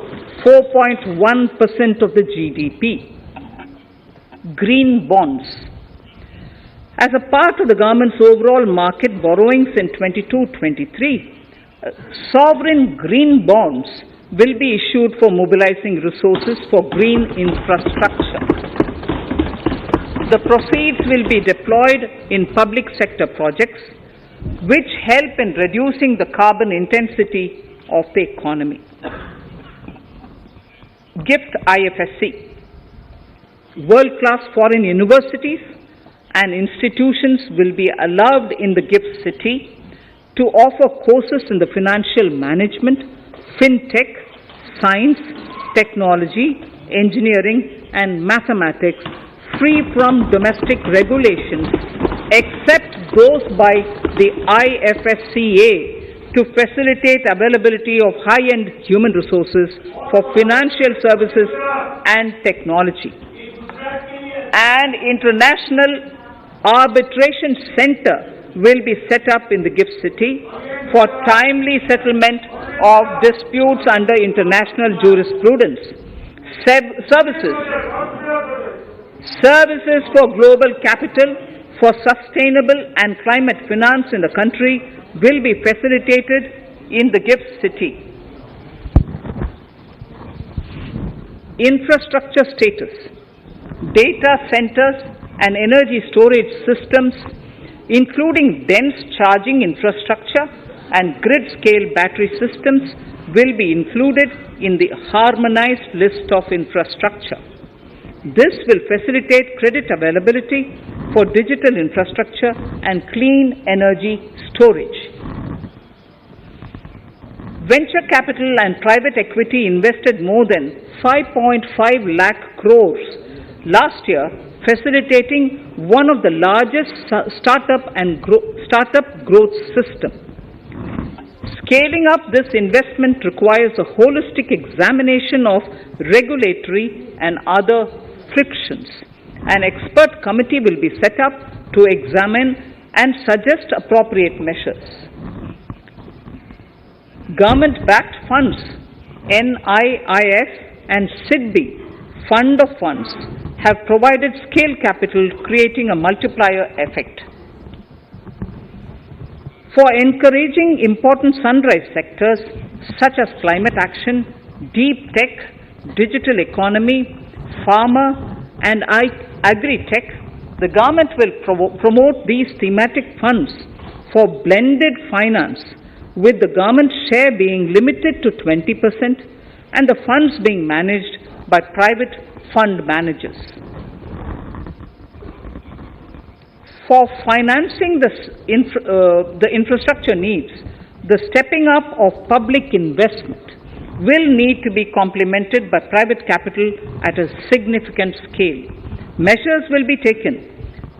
4.1% of the GDP. Green bonds. As a part of the government's overall market borrowings in 22-23, sovereign green bonds will be issued for mobilizing resources for green infrastructure. The proceeds will be deployed in public sector projects which help in reducing the carbon intensity of the economy. GIFT IFSC. World-class foreign universities and institutions will be allowed in the GIFT city to offer courses in the financial management, fintech, science, technology, engineering, and mathematics free from domestic regulations except those by the IFSCA to facilitate availability of high-end human resources for financial services and technology. An international arbitration center will be set up in the GIFT city for timely settlement of disputes under international jurisprudence. Services for global capital for sustainable and climate finance in the country will be facilitated in the GIFT city. Infrastructure status. Data centers and energy storage systems, including dense charging infrastructure and grid-scale battery systems, will be included in the harmonized list of infrastructure. This will facilitate credit availability for digital infrastructure and clean energy storage. Venture capital and private equity invested more than 5.5 lakh crores last year, facilitating one of the largest startup growth system. Scaling up this investment requires a holistic examination of regulatory and other frictions. An expert committee will be set up to examine and suggest appropriate measures. Government-backed funds, NIIF and SIDBI, Fund of Funds, have provided scale capital, creating a multiplier effect. For encouraging important sunrise sectors such as climate action, deep tech, digital economy, pharma, and agri-tech, the government will promote these thematic funds for blended finance, with the government share being limited to 20% and the funds being managed by private fund managers. For financing the infrastructure needs, the stepping up of public investment will need to be complemented by private capital at a significant scale. Measures will be taken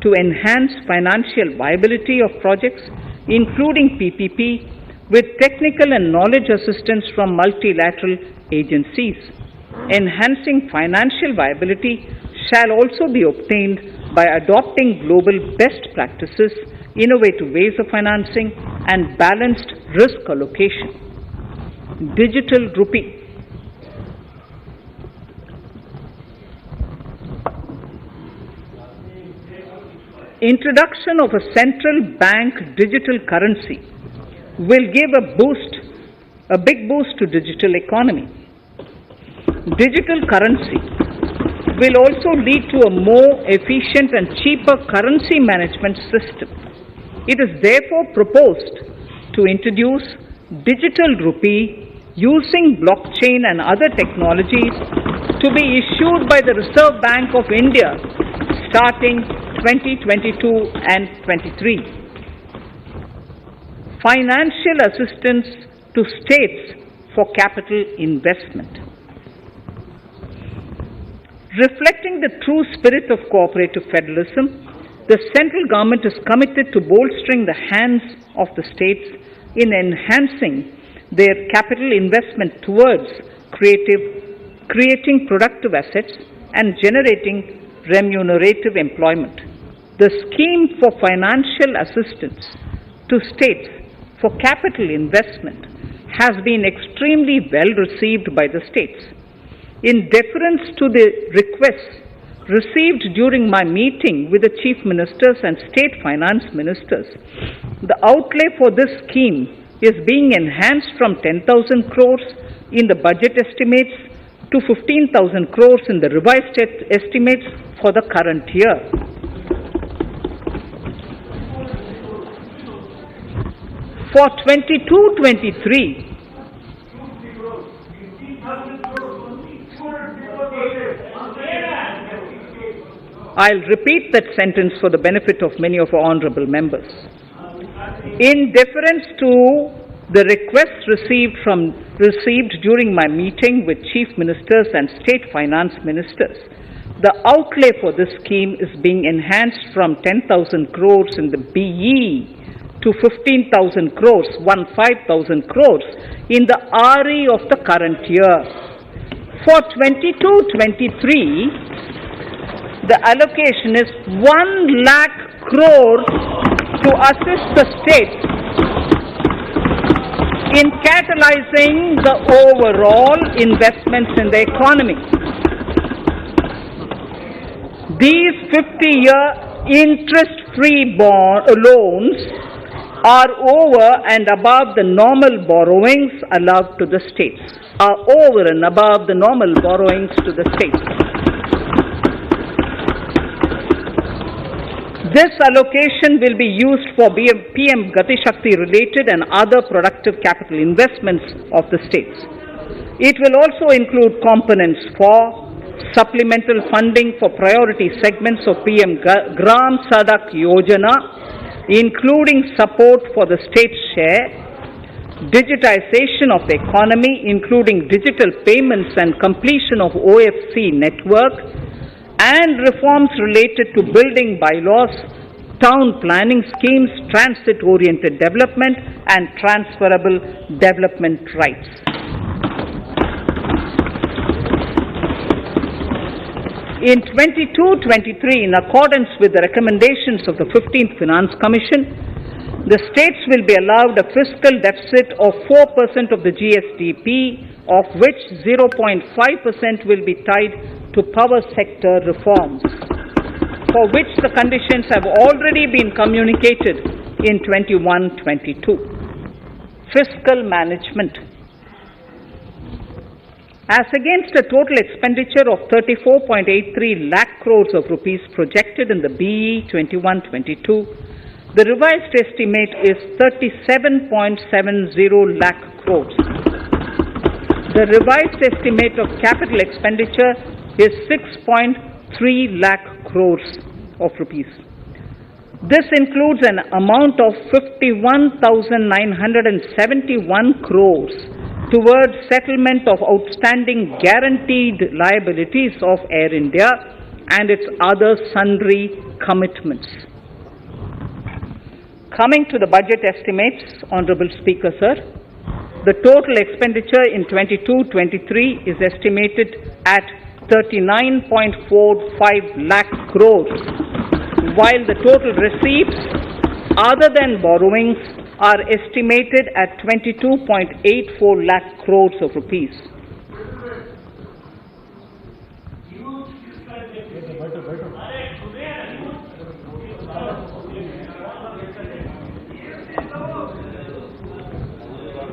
to enhance financial viability of projects, including PPP, with technical and knowledge assistance from multilateral agencies. Enhancing financial viability shall also be obtained by adopting global best practices, innovative ways of financing, and balanced risk allocation. Digital rupee. Introduction of a central bank digital currency will give a big boost to digital economy. Digital currency will also lead to a more efficient and cheaper currency management system. It is therefore proposed to introduce digital rupee using blockchain and other technologies to be issued by the Reserve Bank of India starting 2022 and 23. Financial assistance to states for capital investment. Reflecting the true spirit of cooperative federalism, the central government is committed to bolstering the hands of the states in enhancing their capital investment towards creating productive assets and generating remunerative employment. The scheme for financial assistance to states for capital investment has been extremely well received by the states. In deference to the requests received during my meeting with the chief ministers and state finance ministers, the outlay for this scheme is being enhanced from 10,000 crores in the budget estimates to 15,000 crores in the revised estimates for the current year. For 22-23, I'll repeat that sentence for the benefit of many of our honorable members. In deference to the requests received during my meeting with chief ministers and state finance ministers, the outlay for this scheme is being enhanced from 10,000 crores in the BE to 15,000 crores, 15,000 crores in the RE of the current year. For 22-23, the allocation is 1 lakh crores to assist the states in catalyzing the overall investments in the economy. These 50-year interest-free loans are over and above the normal borrowings allowed to the states, This allocation will be used for PM Gati Shakti related and other productive capital investments of the states. It will also include components for supplemental funding for priority segments of PM Gram Sadak Yojana, including support for the state's share, digitization of the economy, including digital payments and completion of OFC network, and reforms related to building bylaws, town planning schemes, transit-oriented development, and transferable development rights. In 22-23, in accordance with the recommendations of the 15th Finance Commission, the states will be allowed a fiscal deficit of 4% of the GSDP, of which 0.5% will be tied to power sector reforms, for which the conditions have already been communicated in 21-22. Fiscal management. As against a total expenditure of 34.83 lakh crores of rupees projected in the BE 21-22, the revised estimate is 37.70 lakh crores. The revised estimate of capital expenditure is 6.3 lakh crores of rupees. This includes an amount of 51,971 crores towards settlement of outstanding guaranteed liabilities of Air India and its other sundry commitments. Coming to the budget estimates, Honorable Speaker, sir, the total expenditure in 22-23 is estimated at 39.45 lakh crores, while the total receipts other than borrowings are estimated at 22.84 lakh crores of rupees.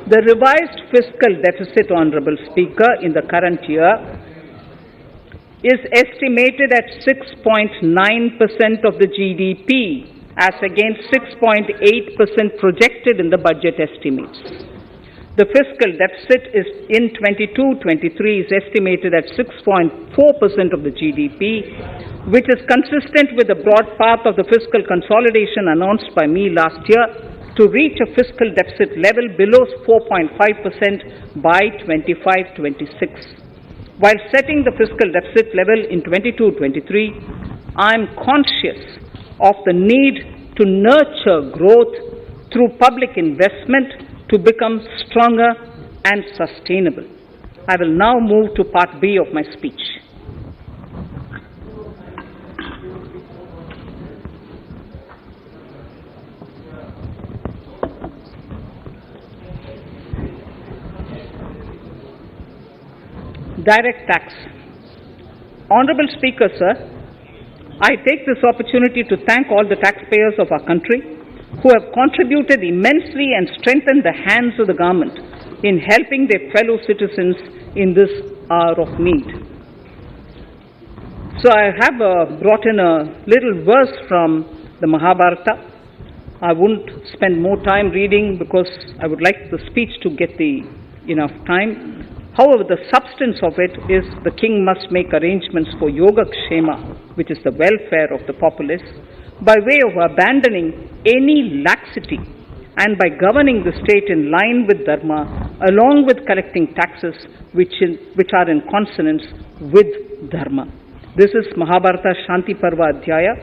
The revised fiscal deficit, Honorable Speaker, in the current year is estimated at 6.9% of the GDP, as against 6.8% projected in the budget estimates. The fiscal deficit is in 22-23 is estimated at 6.4% of the GDP, which is consistent with the broad path of the fiscal consolidation announced by me last year to reach a fiscal deficit level below 4.5% by 25-26. While setting the fiscal deficit level in 22-23, I am conscious of the need to nurture growth through public investment to become stronger and sustainable. I will now move to part B of my speech. Direct tax. Honorable Speaker, sir, I take this opportunity to thank all the taxpayers of our country who have contributed immensely and strengthened the hands of the government in helping their fellow citizens in this hour of need. So I have brought in a little verse from the Mahabharata. I won't spend more time reading because I would like the speech to get enough time. However, the substance of it is the king must make arrangements for yoga kshema, which is the welfare of the populace, by way of abandoning any laxity and by governing the state in line with dharma, along with collecting taxes which are in consonance with dharma. This is Mahabharata Shanti Parva Adhyaya,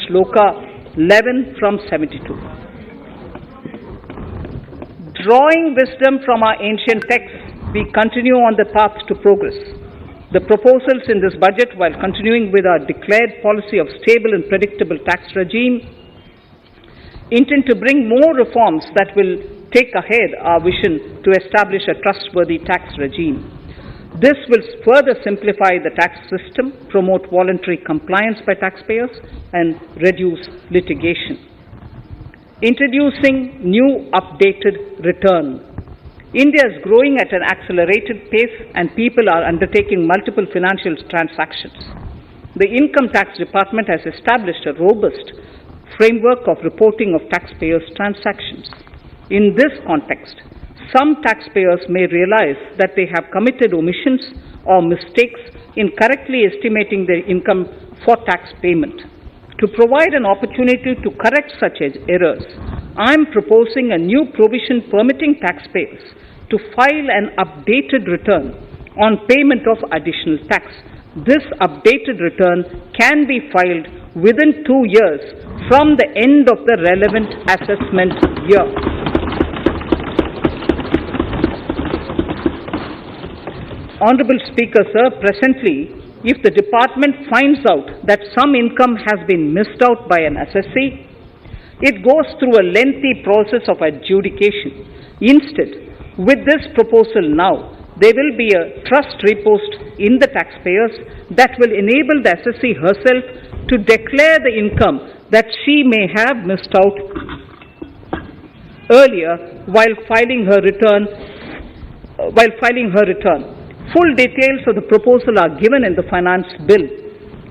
Shloka 11 from 72. Drawing wisdom from our ancient texts, we continue on the path to progress. The proposals in this budget, while continuing with our declared policy of stable and predictable tax regime, intend to bring more reforms that will take ahead our vision to establish a trustworthy tax regime. This will further simplify the tax system, promote voluntary compliance by taxpayers, and reduce litigation. Introducing new updated return. India is growing at an accelerated pace and people are undertaking multiple financial transactions. The Income Tax Department has established a robust framework of reporting of taxpayers' transactions. In this context, some taxpayers may realize that they have committed omissions or mistakes in correctly estimating their income for tax payment. To provide an opportunity to correct such errors, I am proposing a new provision permitting taxpayers to file an updated return on payment of additional tax. This updated return can be filed within 2 years from the end of the relevant assessment year. Honorable Speaker, sir, presently, if the department finds out that some income has been missed out by an assessee, it goes through a lengthy process of adjudication. Instead, with this proposal now, there will be a trust repost in the taxpayers that will enable the assessee herself to declare the income that she may have missed out earlier while filing her return. Full details of the proposal are given in the finance bill.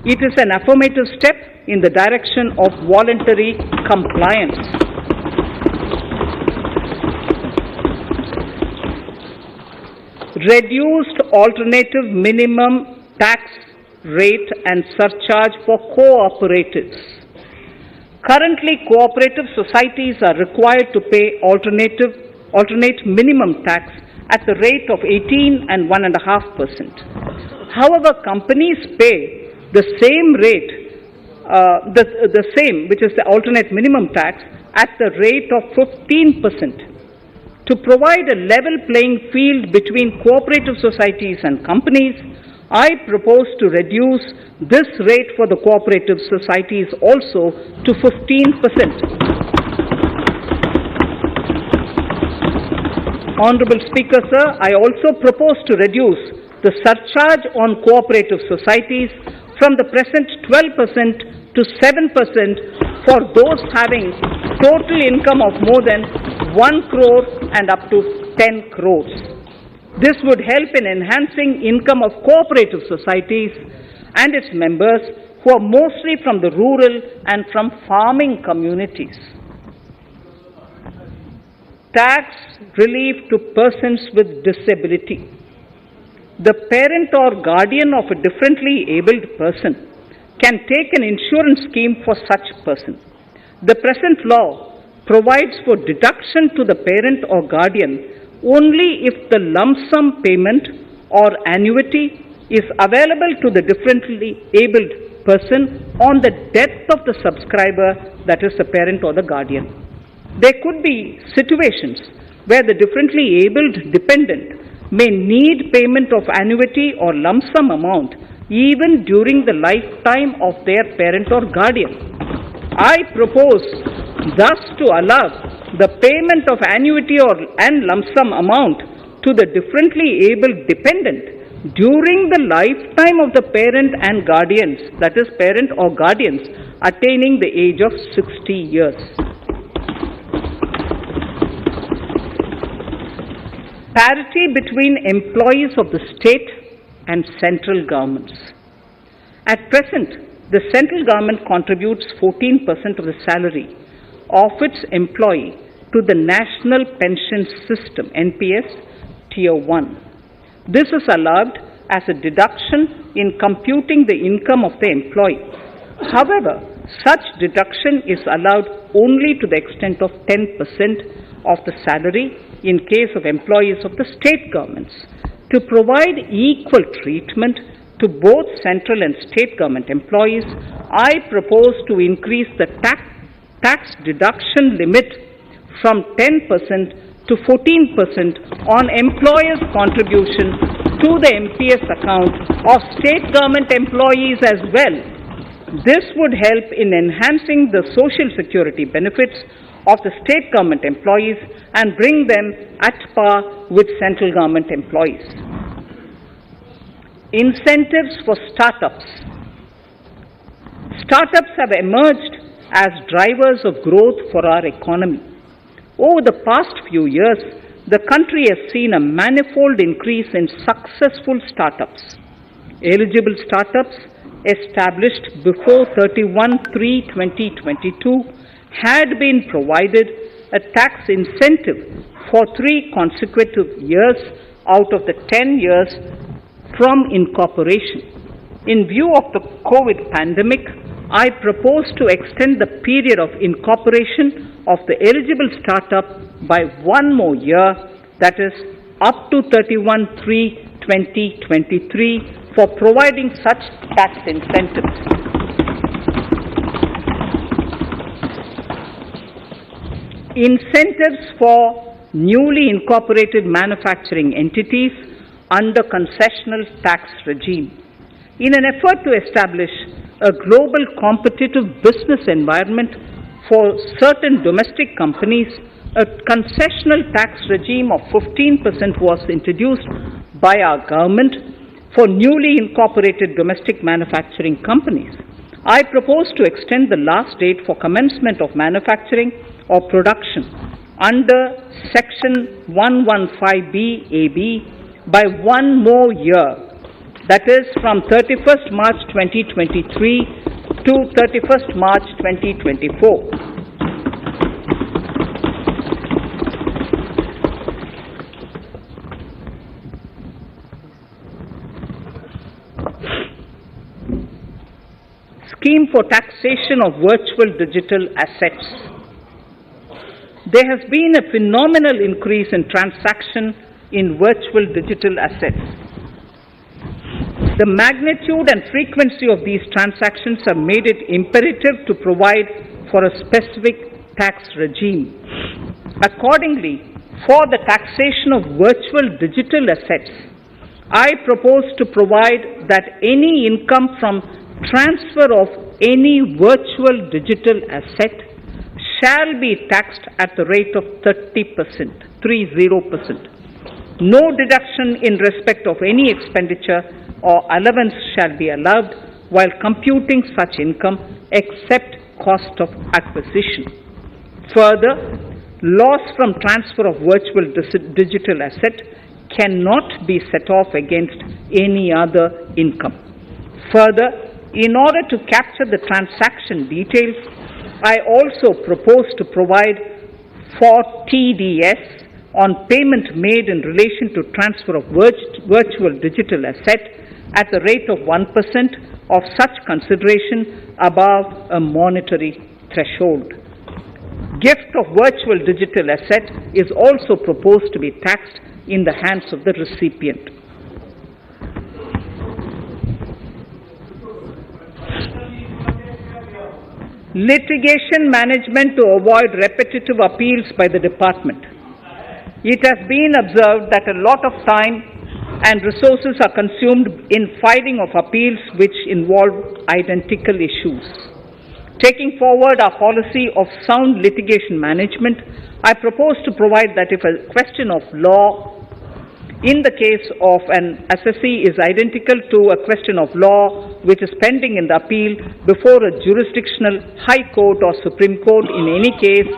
It is an affirmative step in the direction of voluntary compliance. Reduced alternative minimum tax rate and surcharge for co-operatives. Currently, cooperative societies are required to pay alternate minimum tax at the rate of 18 and 1.5%. However, companies pay the same rate, the same, which is the alternate minimum tax, at the rate of 15%. To provide a level playing field between cooperative societies and companies, I propose to reduce this rate for the cooperative societies also to 15%. Honorable Speaker, sir, I also propose to reduce the surcharge on cooperative societies from the present 12% to 7% for those having total income of more than 1 crore and up to 10 crores. This would help in enhancing income of cooperative societies and its members who are mostly from the rural and from farming communities. Tax relief to persons with disability. The parent or guardian of a differently abled person can take an insurance scheme for such person. The present law provides for deduction to the parent or guardian only if the lump sum payment or annuity is available to the differently abled person on the death of the subscriber, that is the parent or the guardian. There could be situations where the differently abled dependent may need payment of annuity or lump sum amount even during the lifetime of their parent or guardian. I propose thus to allow the payment of annuity and lump sum amount to the differently abled dependent during the lifetime of the parent and guardians, that is parent or guardians, attaining the age of 60 years. Parity between employees of the state and central governments. At present, the central government contributes 14% of the salary of its employee to the National Pension System, NPS, Tier 1. This is allowed as a deduction in computing the income of the employee. However, such deduction is allowed only to the extent of 10% of the salary in case of employees of the state governments. To provide equal treatment to both central and state government employees, I propose to increase the tax deduction limit from 10% to 14% on employers' contribution to the MPS account of state government employees as well. This would help in enhancing the social security benefits of the state government employees and bring them at par with central government employees. Incentives for startups. Startups have emerged as drivers of growth for our economy. Over the past few years, the country has seen a manifold increase in successful startups. Eligible startups established before 31/3/2022 had been provided a tax incentive for 3 consecutive years out of the 10 years from incorporation. In view of the COVID pandemic, I propose to extend the period of incorporation of the eligible startup by 1 more year, that is up to 31/3/2023, for providing such tax incentives. Incentives for newly incorporated manufacturing entities under concessional tax regime. In an effort to establish a global competitive business environment for certain domestic companies, a concessional tax regime of 15% was introduced by our government for newly incorporated domestic manufacturing companies. I propose to extend the last date for commencement of manufacturing or production under Section 115B AB by 1 more year, that is from 31st March 2023 to 31st March 2024. Scheme for taxation of virtual digital assets. There has been a phenomenal increase in transaction in virtual digital assets. The magnitude and frequency of these transactions have made it imperative to provide for a specific tax regime. Accordingly, for the taxation of virtual digital assets, I propose to provide that any income from transfer of any virtual digital asset shall be taxed at the rate of 30%. No deduction in respect of any expenditure or allowance shall be allowed while computing such income except cost of acquisition. Further, loss from transfer of virtual digital asset cannot be set off against any other income. Further, in order to capture the transaction details, I also propose to provide for TDS on payment made in relation to transfer of virtual digital asset at the rate of 1% of such consideration above a monetary threshold. Gift of virtual digital asset is also proposed to be taxed in the hands of the recipient. Litigation management to avoid repetitive appeals by the department. It has been observed that a lot of time and resources are consumed in filing of appeals which involve identical issues. Taking forward our policy of sound litigation management, I propose to provide that if a question of law in the case of an assessee is identical to a question of law which is pending in the appeal before a jurisdictional high court or Supreme Court, in any case,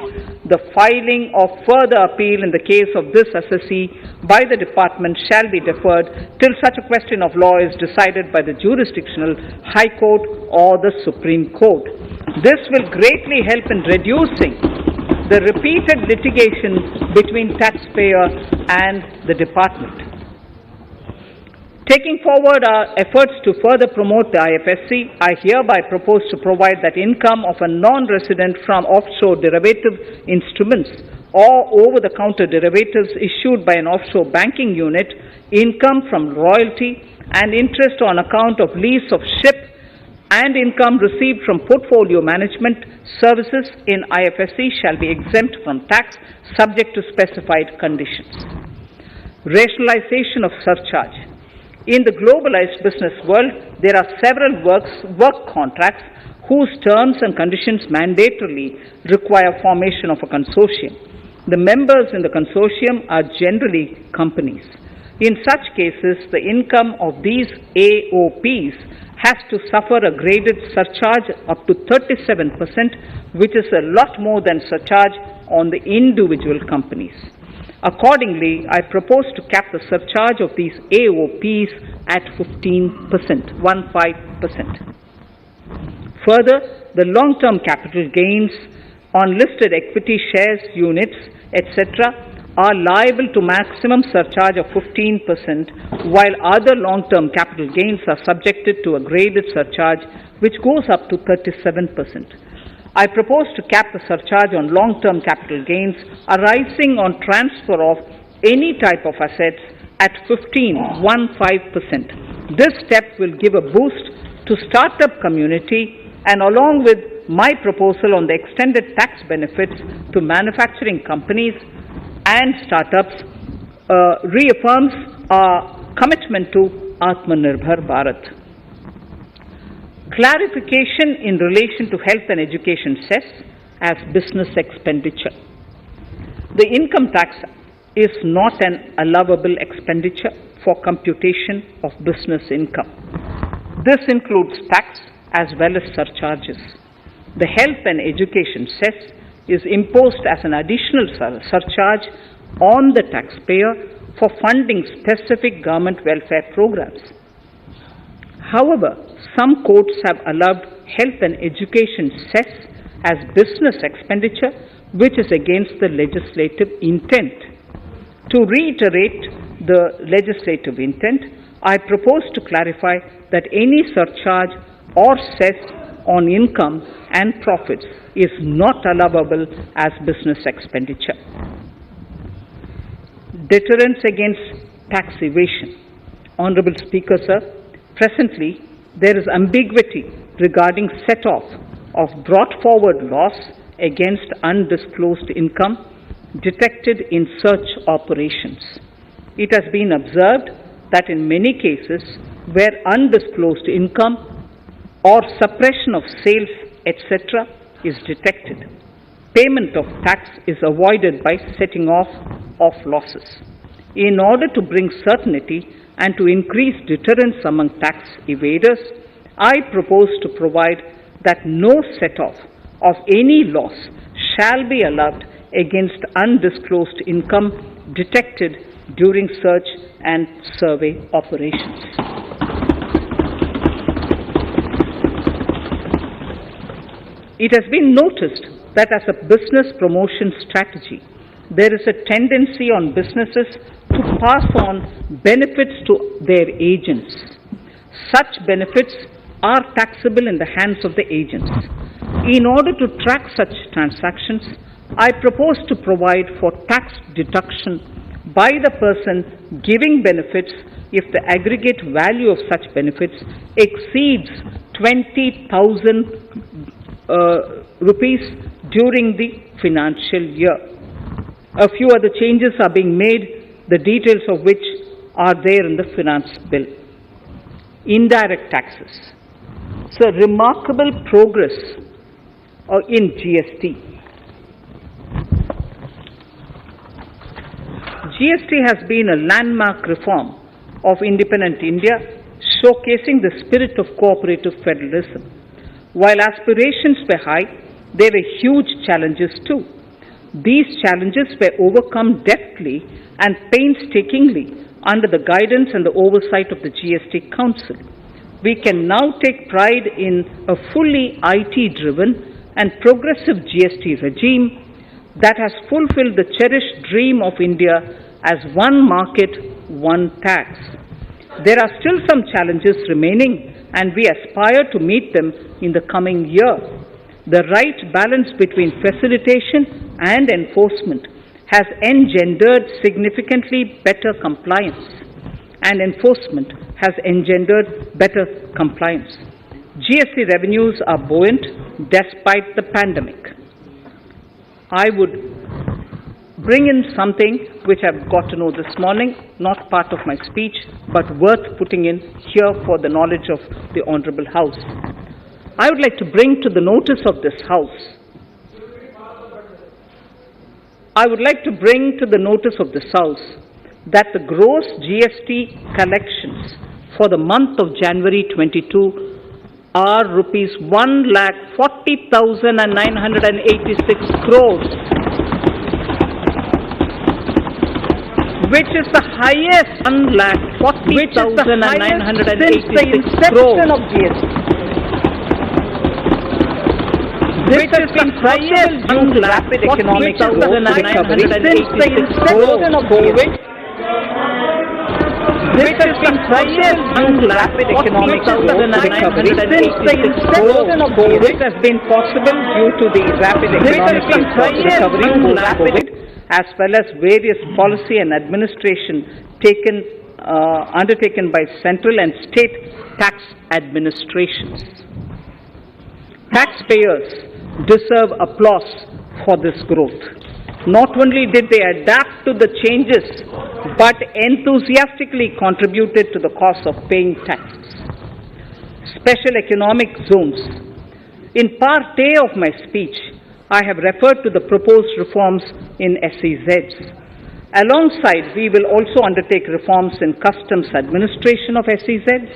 the filing of further appeal in the case of this assessee by the department shall be deferred till such a question of law is decided by the jurisdictional high court or the Supreme Court. This will greatly help in reducing the repeated litigation between taxpayer and the department. Taking forward our efforts to further promote the IFSC, I hereby propose to provide that income of a non-resident from offshore derivative instruments or over-the-counter derivatives issued by an offshore banking unit, income from royalty and interest on account of lease of ship, and income received from portfolio management services in IFSC shall be exempt from tax subject to specified conditions. Rationalization of surcharge. In the globalized business world, there are several work contracts whose terms and conditions mandatorily require formation of a consortium. The members in the consortium are generally companies. In such cases, the income of these AOPs has to suffer a graded surcharge up to 37%, which is a lot more than surcharge on the individual companies. Accordingly, I propose to cap the surcharge of these AOPs at 15%. Further, the long-term capital gains on listed equity shares, units, etc., are liable to maximum surcharge of 15%, while other long-term capital gains are subjected to a graded surcharge which goes up to 37%. I propose to cap the surcharge on long-term capital gains arising on transfer of any type of assets at 15%. This step will give a boost to startup community, and along with my proposal on the extended tax benefits to manufacturing companies and startups, reaffirms our commitment to Atmanirbhar Bharat. Clarification in relation to health and education cess as business expenditure. The income tax is not an allowable expenditure for computation of business income. This includes tax as well as surcharges. The health and education cess is imposed as an additional surcharge on the taxpayer for funding specific government welfare programs. However, some courts have allowed health and education cess as business expenditure, which is against the legislative intent. To reiterate the legislative intent, I propose to clarify that any surcharge or cess on income and profits is not allowable as business expenditure. Deterrence against tax evasion. Honorable Speaker, sir, presently there is ambiguity regarding set-off of brought forward loss against undisclosed income detected in search operations. It has been observed that in many cases where undisclosed income or suppression of sales, etc., is detected, payment of tax is avoided by setting off of losses. In order to bring certainty and to increase deterrence among tax evaders, I propose to provide that no set-off of any loss shall be allowed against undisclosed income detected during search and survey operations. It has been noticed that as a business promotion strategy, there is a tendency on businesses to pass on benefits to their agents. Such benefits are taxable in the hands of the agents. In order to track such transactions, I propose to provide for tax deduction by the person giving benefits if the aggregate value of such benefits exceeds 20,000 rupees during the financial year. A few other changes are being made, the details of which are there in the finance bill. Indirect taxes. So, remarkable progress in GST. GST has been a landmark reform of independent India, showcasing the spirit of cooperative federalism. While aspirations were high, there were huge challenges too. These challenges were overcome deftly and painstakingly under the guidance and the oversight of the GST Council. We can now take pride in a fully IT-driven and progressive GST regime that has fulfilled the cherished dream of India as one market, one tax. There are still some challenges remaining, and we aspire to meet them in the coming year. The right balance between facilitation and enforcement has engendered significantly better compliance, and enforcement has engendered better compliance. GST revenues are buoyant despite the pandemic. I would bring in something which I've got to know this morning, not part of my speech, but worth putting in here for the knowledge of the Honorable House. I would like to bring to the notice of this House, that the gross GST collections for the month of January 22 are rupees 1,40,986 crores, which is the highest 1,40,986 crores of GST. Which has been highest due to rapid economic growth recovery since the inception of COVID. Which has been highest due to rapid economic growth recovery since the inception of COVID has been possible due to the rapid economic recovery post-COVID, as well as various policy and administration undertaken by central and state tax administrations. Taxpayers deserve applause for this growth. Not only did they adapt to the changes, but enthusiastically contributed to the cost of paying taxes. Special economic zones. In part A of my speech, I have referred to the proposed reforms in SEZs. Alongside, we will also undertake reforms in customs administration of SEZs,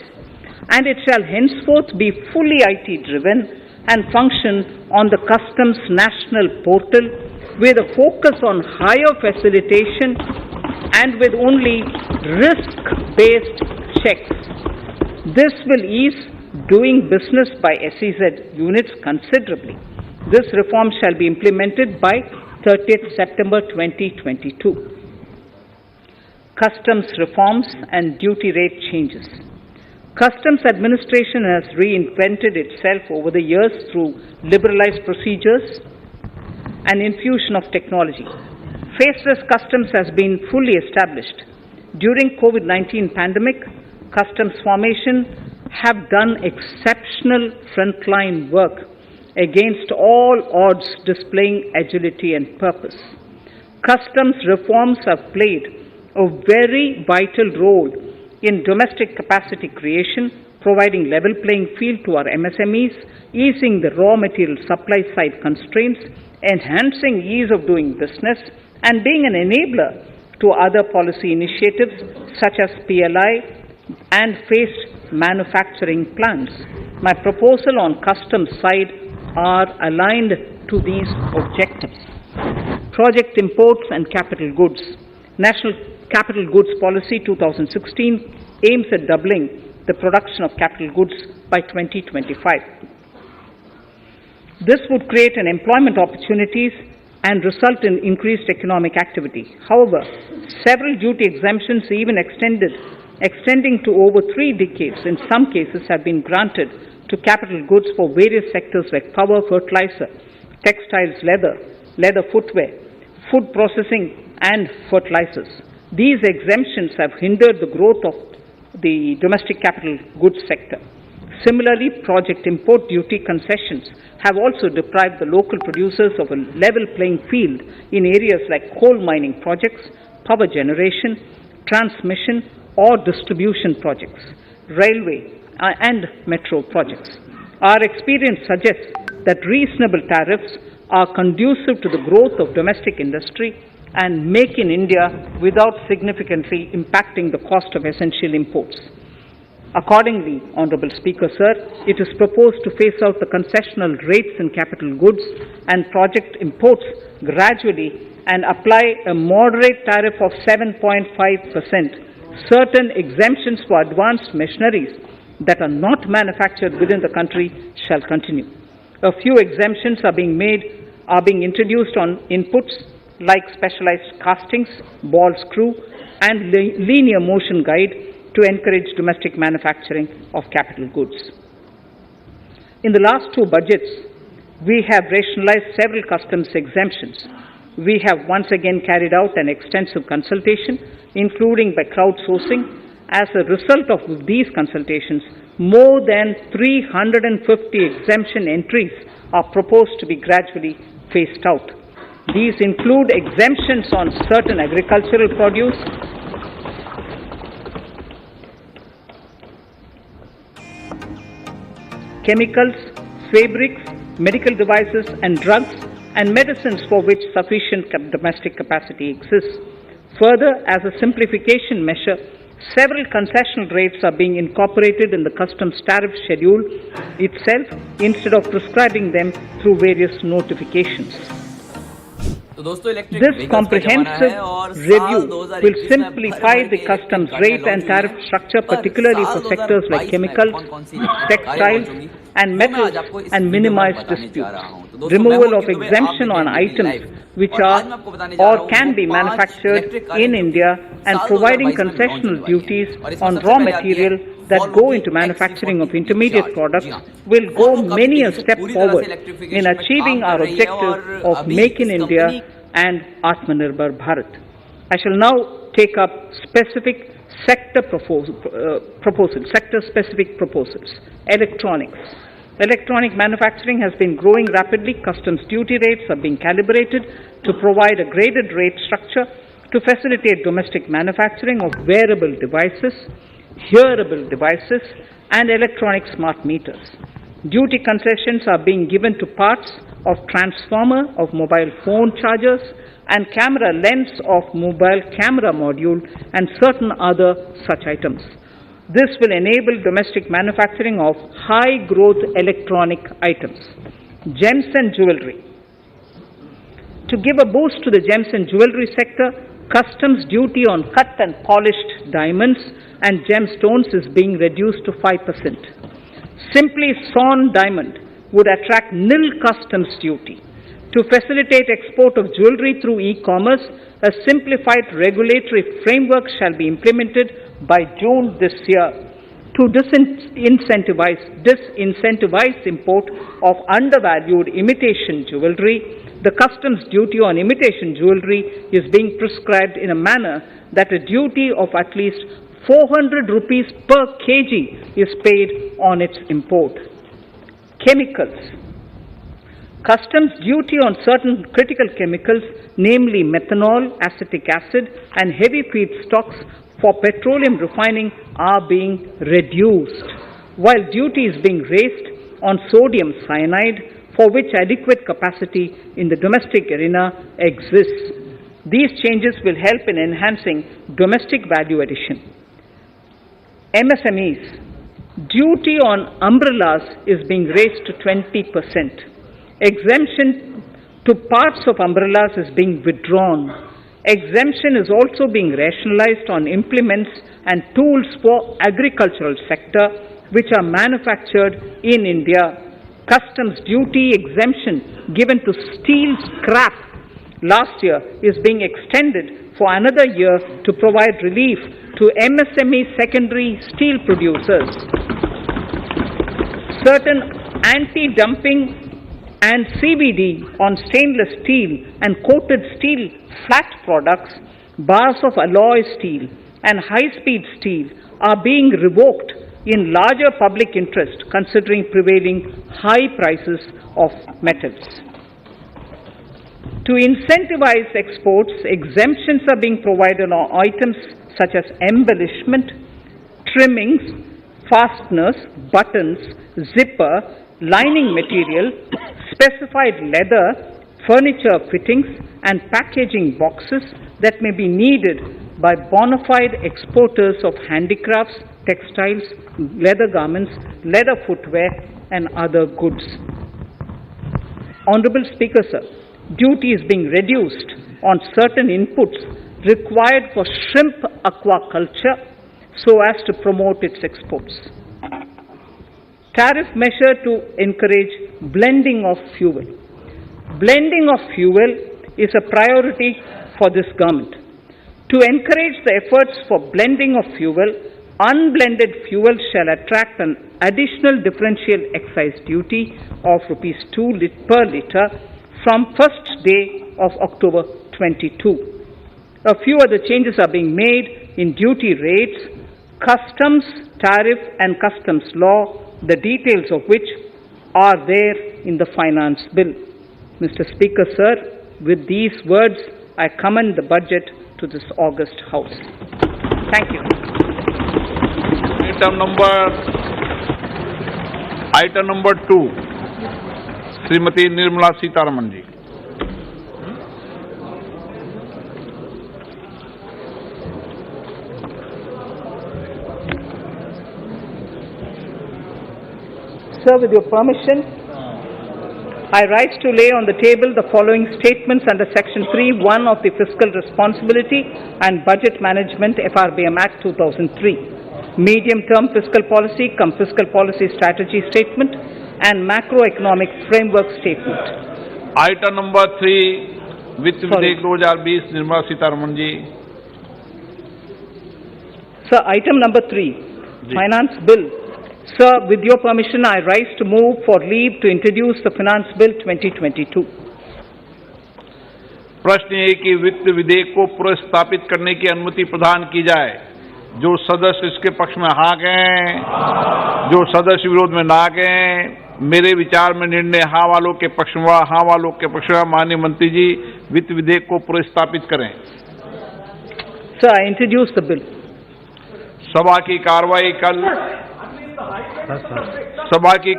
and it shall henceforth be fully IT-driven and function on the Customs National Portal with a focus on higher facilitation and with only risk-based checks. This will ease doing business by SEZ units considerably. This reform shall be implemented by 30th September 2022. Customs reforms and duty rate changes. Customs administration has reinvented itself over the years through liberalized procedures and infusion of technology. Faceless customs has been fully established. During COVID-19 pandemic, customs formation have done exceptional frontline work against all odds, displaying agility and purpose. Customs reforms have played a very vital role in domestic capacity creation, providing level playing field to our MSMEs, easing the raw material supply side constraints, enhancing ease of doing business, and being an enabler to other policy initiatives such as PLI and phased manufacturing plans. My proposal on customs side are aligned to these objectives. Project imports and capital goods. National Capital Goods Policy 2016 aims at doubling the production of capital goods by 2025. This would create an employment opportunities and result in increased economic activity. However, several duty exemptions, even extending to over 3 decades, in some cases have been granted to capital goods for various sectors like power, fertilizer, textiles, leather footwear, food processing, and fertilizers. These exemptions have hindered the growth of the domestic capital goods sector. Similarly, project import duty concessions have also deprived the local producers of a level playing field in areas like coal mining projects, power generation, transmission or distribution projects, railway and metro projects. Our experience suggests that reasonable tariffs are conducive to the growth of domestic industry and make in India without significantly impacting the cost of essential imports. Accordingly, Honourable Speaker, Sir, it is proposed to phase out the concessional rates in capital goods and project imports gradually and apply a moderate tariff of 7.5%. Certain exemptions for advanced machineries that are not manufactured within the country shall continue. A few exemptions are being introduced on inputs like specialized castings, ball screw, and linear motion guide to encourage domestic manufacturing of capital goods. In the last two budgets, we have rationalized several customs exemptions. We have once again carried out an extensive consultation, including by crowdsourcing. As a result of these consultations, more than 350 exemption entries are proposed to be gradually phased out. These include exemptions on certain agricultural produce, chemicals, fabrics, medical devices and drugs, and medicines for which sufficient domestic capacity exists. Further, as a simplification measure, several concessional rates are being incorporated in the customs tariff schedule itself instead of prescribing them through various notifications. This comprehensive review will simplify the customs rate and tariff structure, particularly for sectors like chemicals, textiles, and metals, and minimize disputes. Removal of exemption on items which are or can be manufactured in India and providing concessional duties on raw material that go into manufacturing of intermediate products will go many a step forward in achieving our objective of Make in India and Atmanirbhar Bharat. I shall now take up specific sector-specific proposals. Electronics. Electronic manufacturing has been growing rapidly. Customs duty rates are being calibrated to provide a graded rate structure to facilitate domestic manufacturing of wearable devices, hearable devices, and electronic smart meters. Duty concessions are being given to parts of transformer of mobile phone chargers and camera lens of mobile camera module and certain other such items. This will enable domestic manufacturing of high-growth electronic items. Gems and jewelry. To give a boost to the gems and jewelry sector, customs duty on cut and polished diamonds and gemstones is being reduced to 5%. Simply sawn diamond would attract nil customs duty. To facilitate export of jewelry through e-commerce, a simplified regulatory framework shall be implemented by June this year. To disincentivize import of undervalued imitation jewelry, the customs duty on imitation jewelry is being prescribed in a manner that a duty of at least 400 rupees per kg is paid on its import. Chemicals. Customs duty on certain critical chemicals, namely methanol, acetic acid, and heavy feedstocks for petroleum refining are being reduced, while duty is being raised on sodium cyanide, for which adequate capacity in the domestic arena exists. These changes will help in enhancing domestic value addition. MSMEs. Duty on umbrellas is being raised to 20%. Exemption to parts of umbrellas is being withdrawn. Exemption is also being rationalized on implements and tools for agricultural sector which are manufactured in India. Customs duty exemption given to steel scrap last year is being extended for another year to provide relief to MSME secondary steel producers. Certain anti-dumping and CVD on stainless steel and coated steel flat products, bars of alloy steel and high-speed steel are being revoked in larger public interest considering prevailing high prices of metals. To incentivize exports, exemptions are being provided on items such as embellishment, trimmings, fasteners, buttons, zipper, lining material, specified leather, furniture fittings, and packaging boxes that may be needed by bona fide exporters of handicrafts, textiles, leather garments, leather footwear, and other goods. Honorable Speaker, sir, duty is being reduced on certain inputs required for shrimp aquaculture so as to promote its exports. Tariff measure to encourage blending of fuel. Blending of fuel is a priority for this government. To encourage the efforts for blending of fuel, unblended fuel shall attract an additional differential excise duty of ₹2 per litre from first day of October 22. A few other changes are being made in duty rates, customs, tariff and customs law, the details of which are there in the finance bill. Mr. Speaker, sir, with these words, I commend the budget to this august House. Thank you. Item number 2, Shrimati Nirmala Sitharaman ji. Sir, with your permission, I rise to lay on the table the following statements under Section 3(1) of the Fiscal Responsibility and Budget Management FRBM Act 2003, Medium-Term Fiscal Policy cum Fiscal Policy Strategy Statement and Macroeconomic Framework Statement. Item number 3, वित्त विधेयक 2020, निर्मला सीतारमन जी. Sir, item number 3, Finance Bill. Sir, with your permission, I rise to move for leave to introduce the Finance Bill 2022. प्रश्न ये कि वित्त विधेयक को पुनर्स्थापित करने की अनुमति प्रदान की जाए. जो सदस्य इसके पक्ष में हाँ कहें, जो सदस्य विरोध में ना कहें. मेरे विचार में निर्णय हाँ वालों के पक्ष में, हाँ वालों के पक्ष में. माननीय मंत्री जी, वित्त विधेयक को पुनर्स्थापित करें. Sir, I introduce the bill. सभा की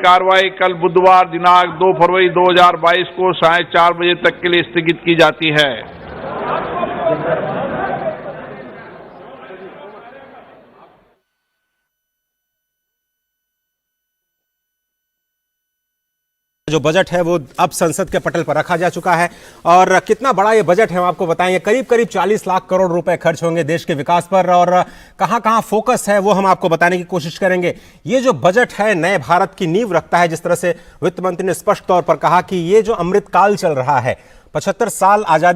कार्रवाई कल बुधवार दिनांक 2 फरवरी 2022 को 4:30 बजे तक के लिए स्थगित की जाती है. जो बजट है वो अब संसद के पटल पर रखा जा चुका है और कितना बड़ा ये बजट है हम आपको बताएंगे. करीब करीब 40 लाख करोड़ रुपए खर्च होंगे देश के विकास पर और कहां फोकस है वो हम आपको बताने की कोशिश करेंगे. ये जो बजट है नए भारत की नींव रखता है. जिस तरह से वित्त मंत्री ने स्पष्ट तौर पर कहा कि ये जो अमृत काल चल रहा है, 75 साल आजादी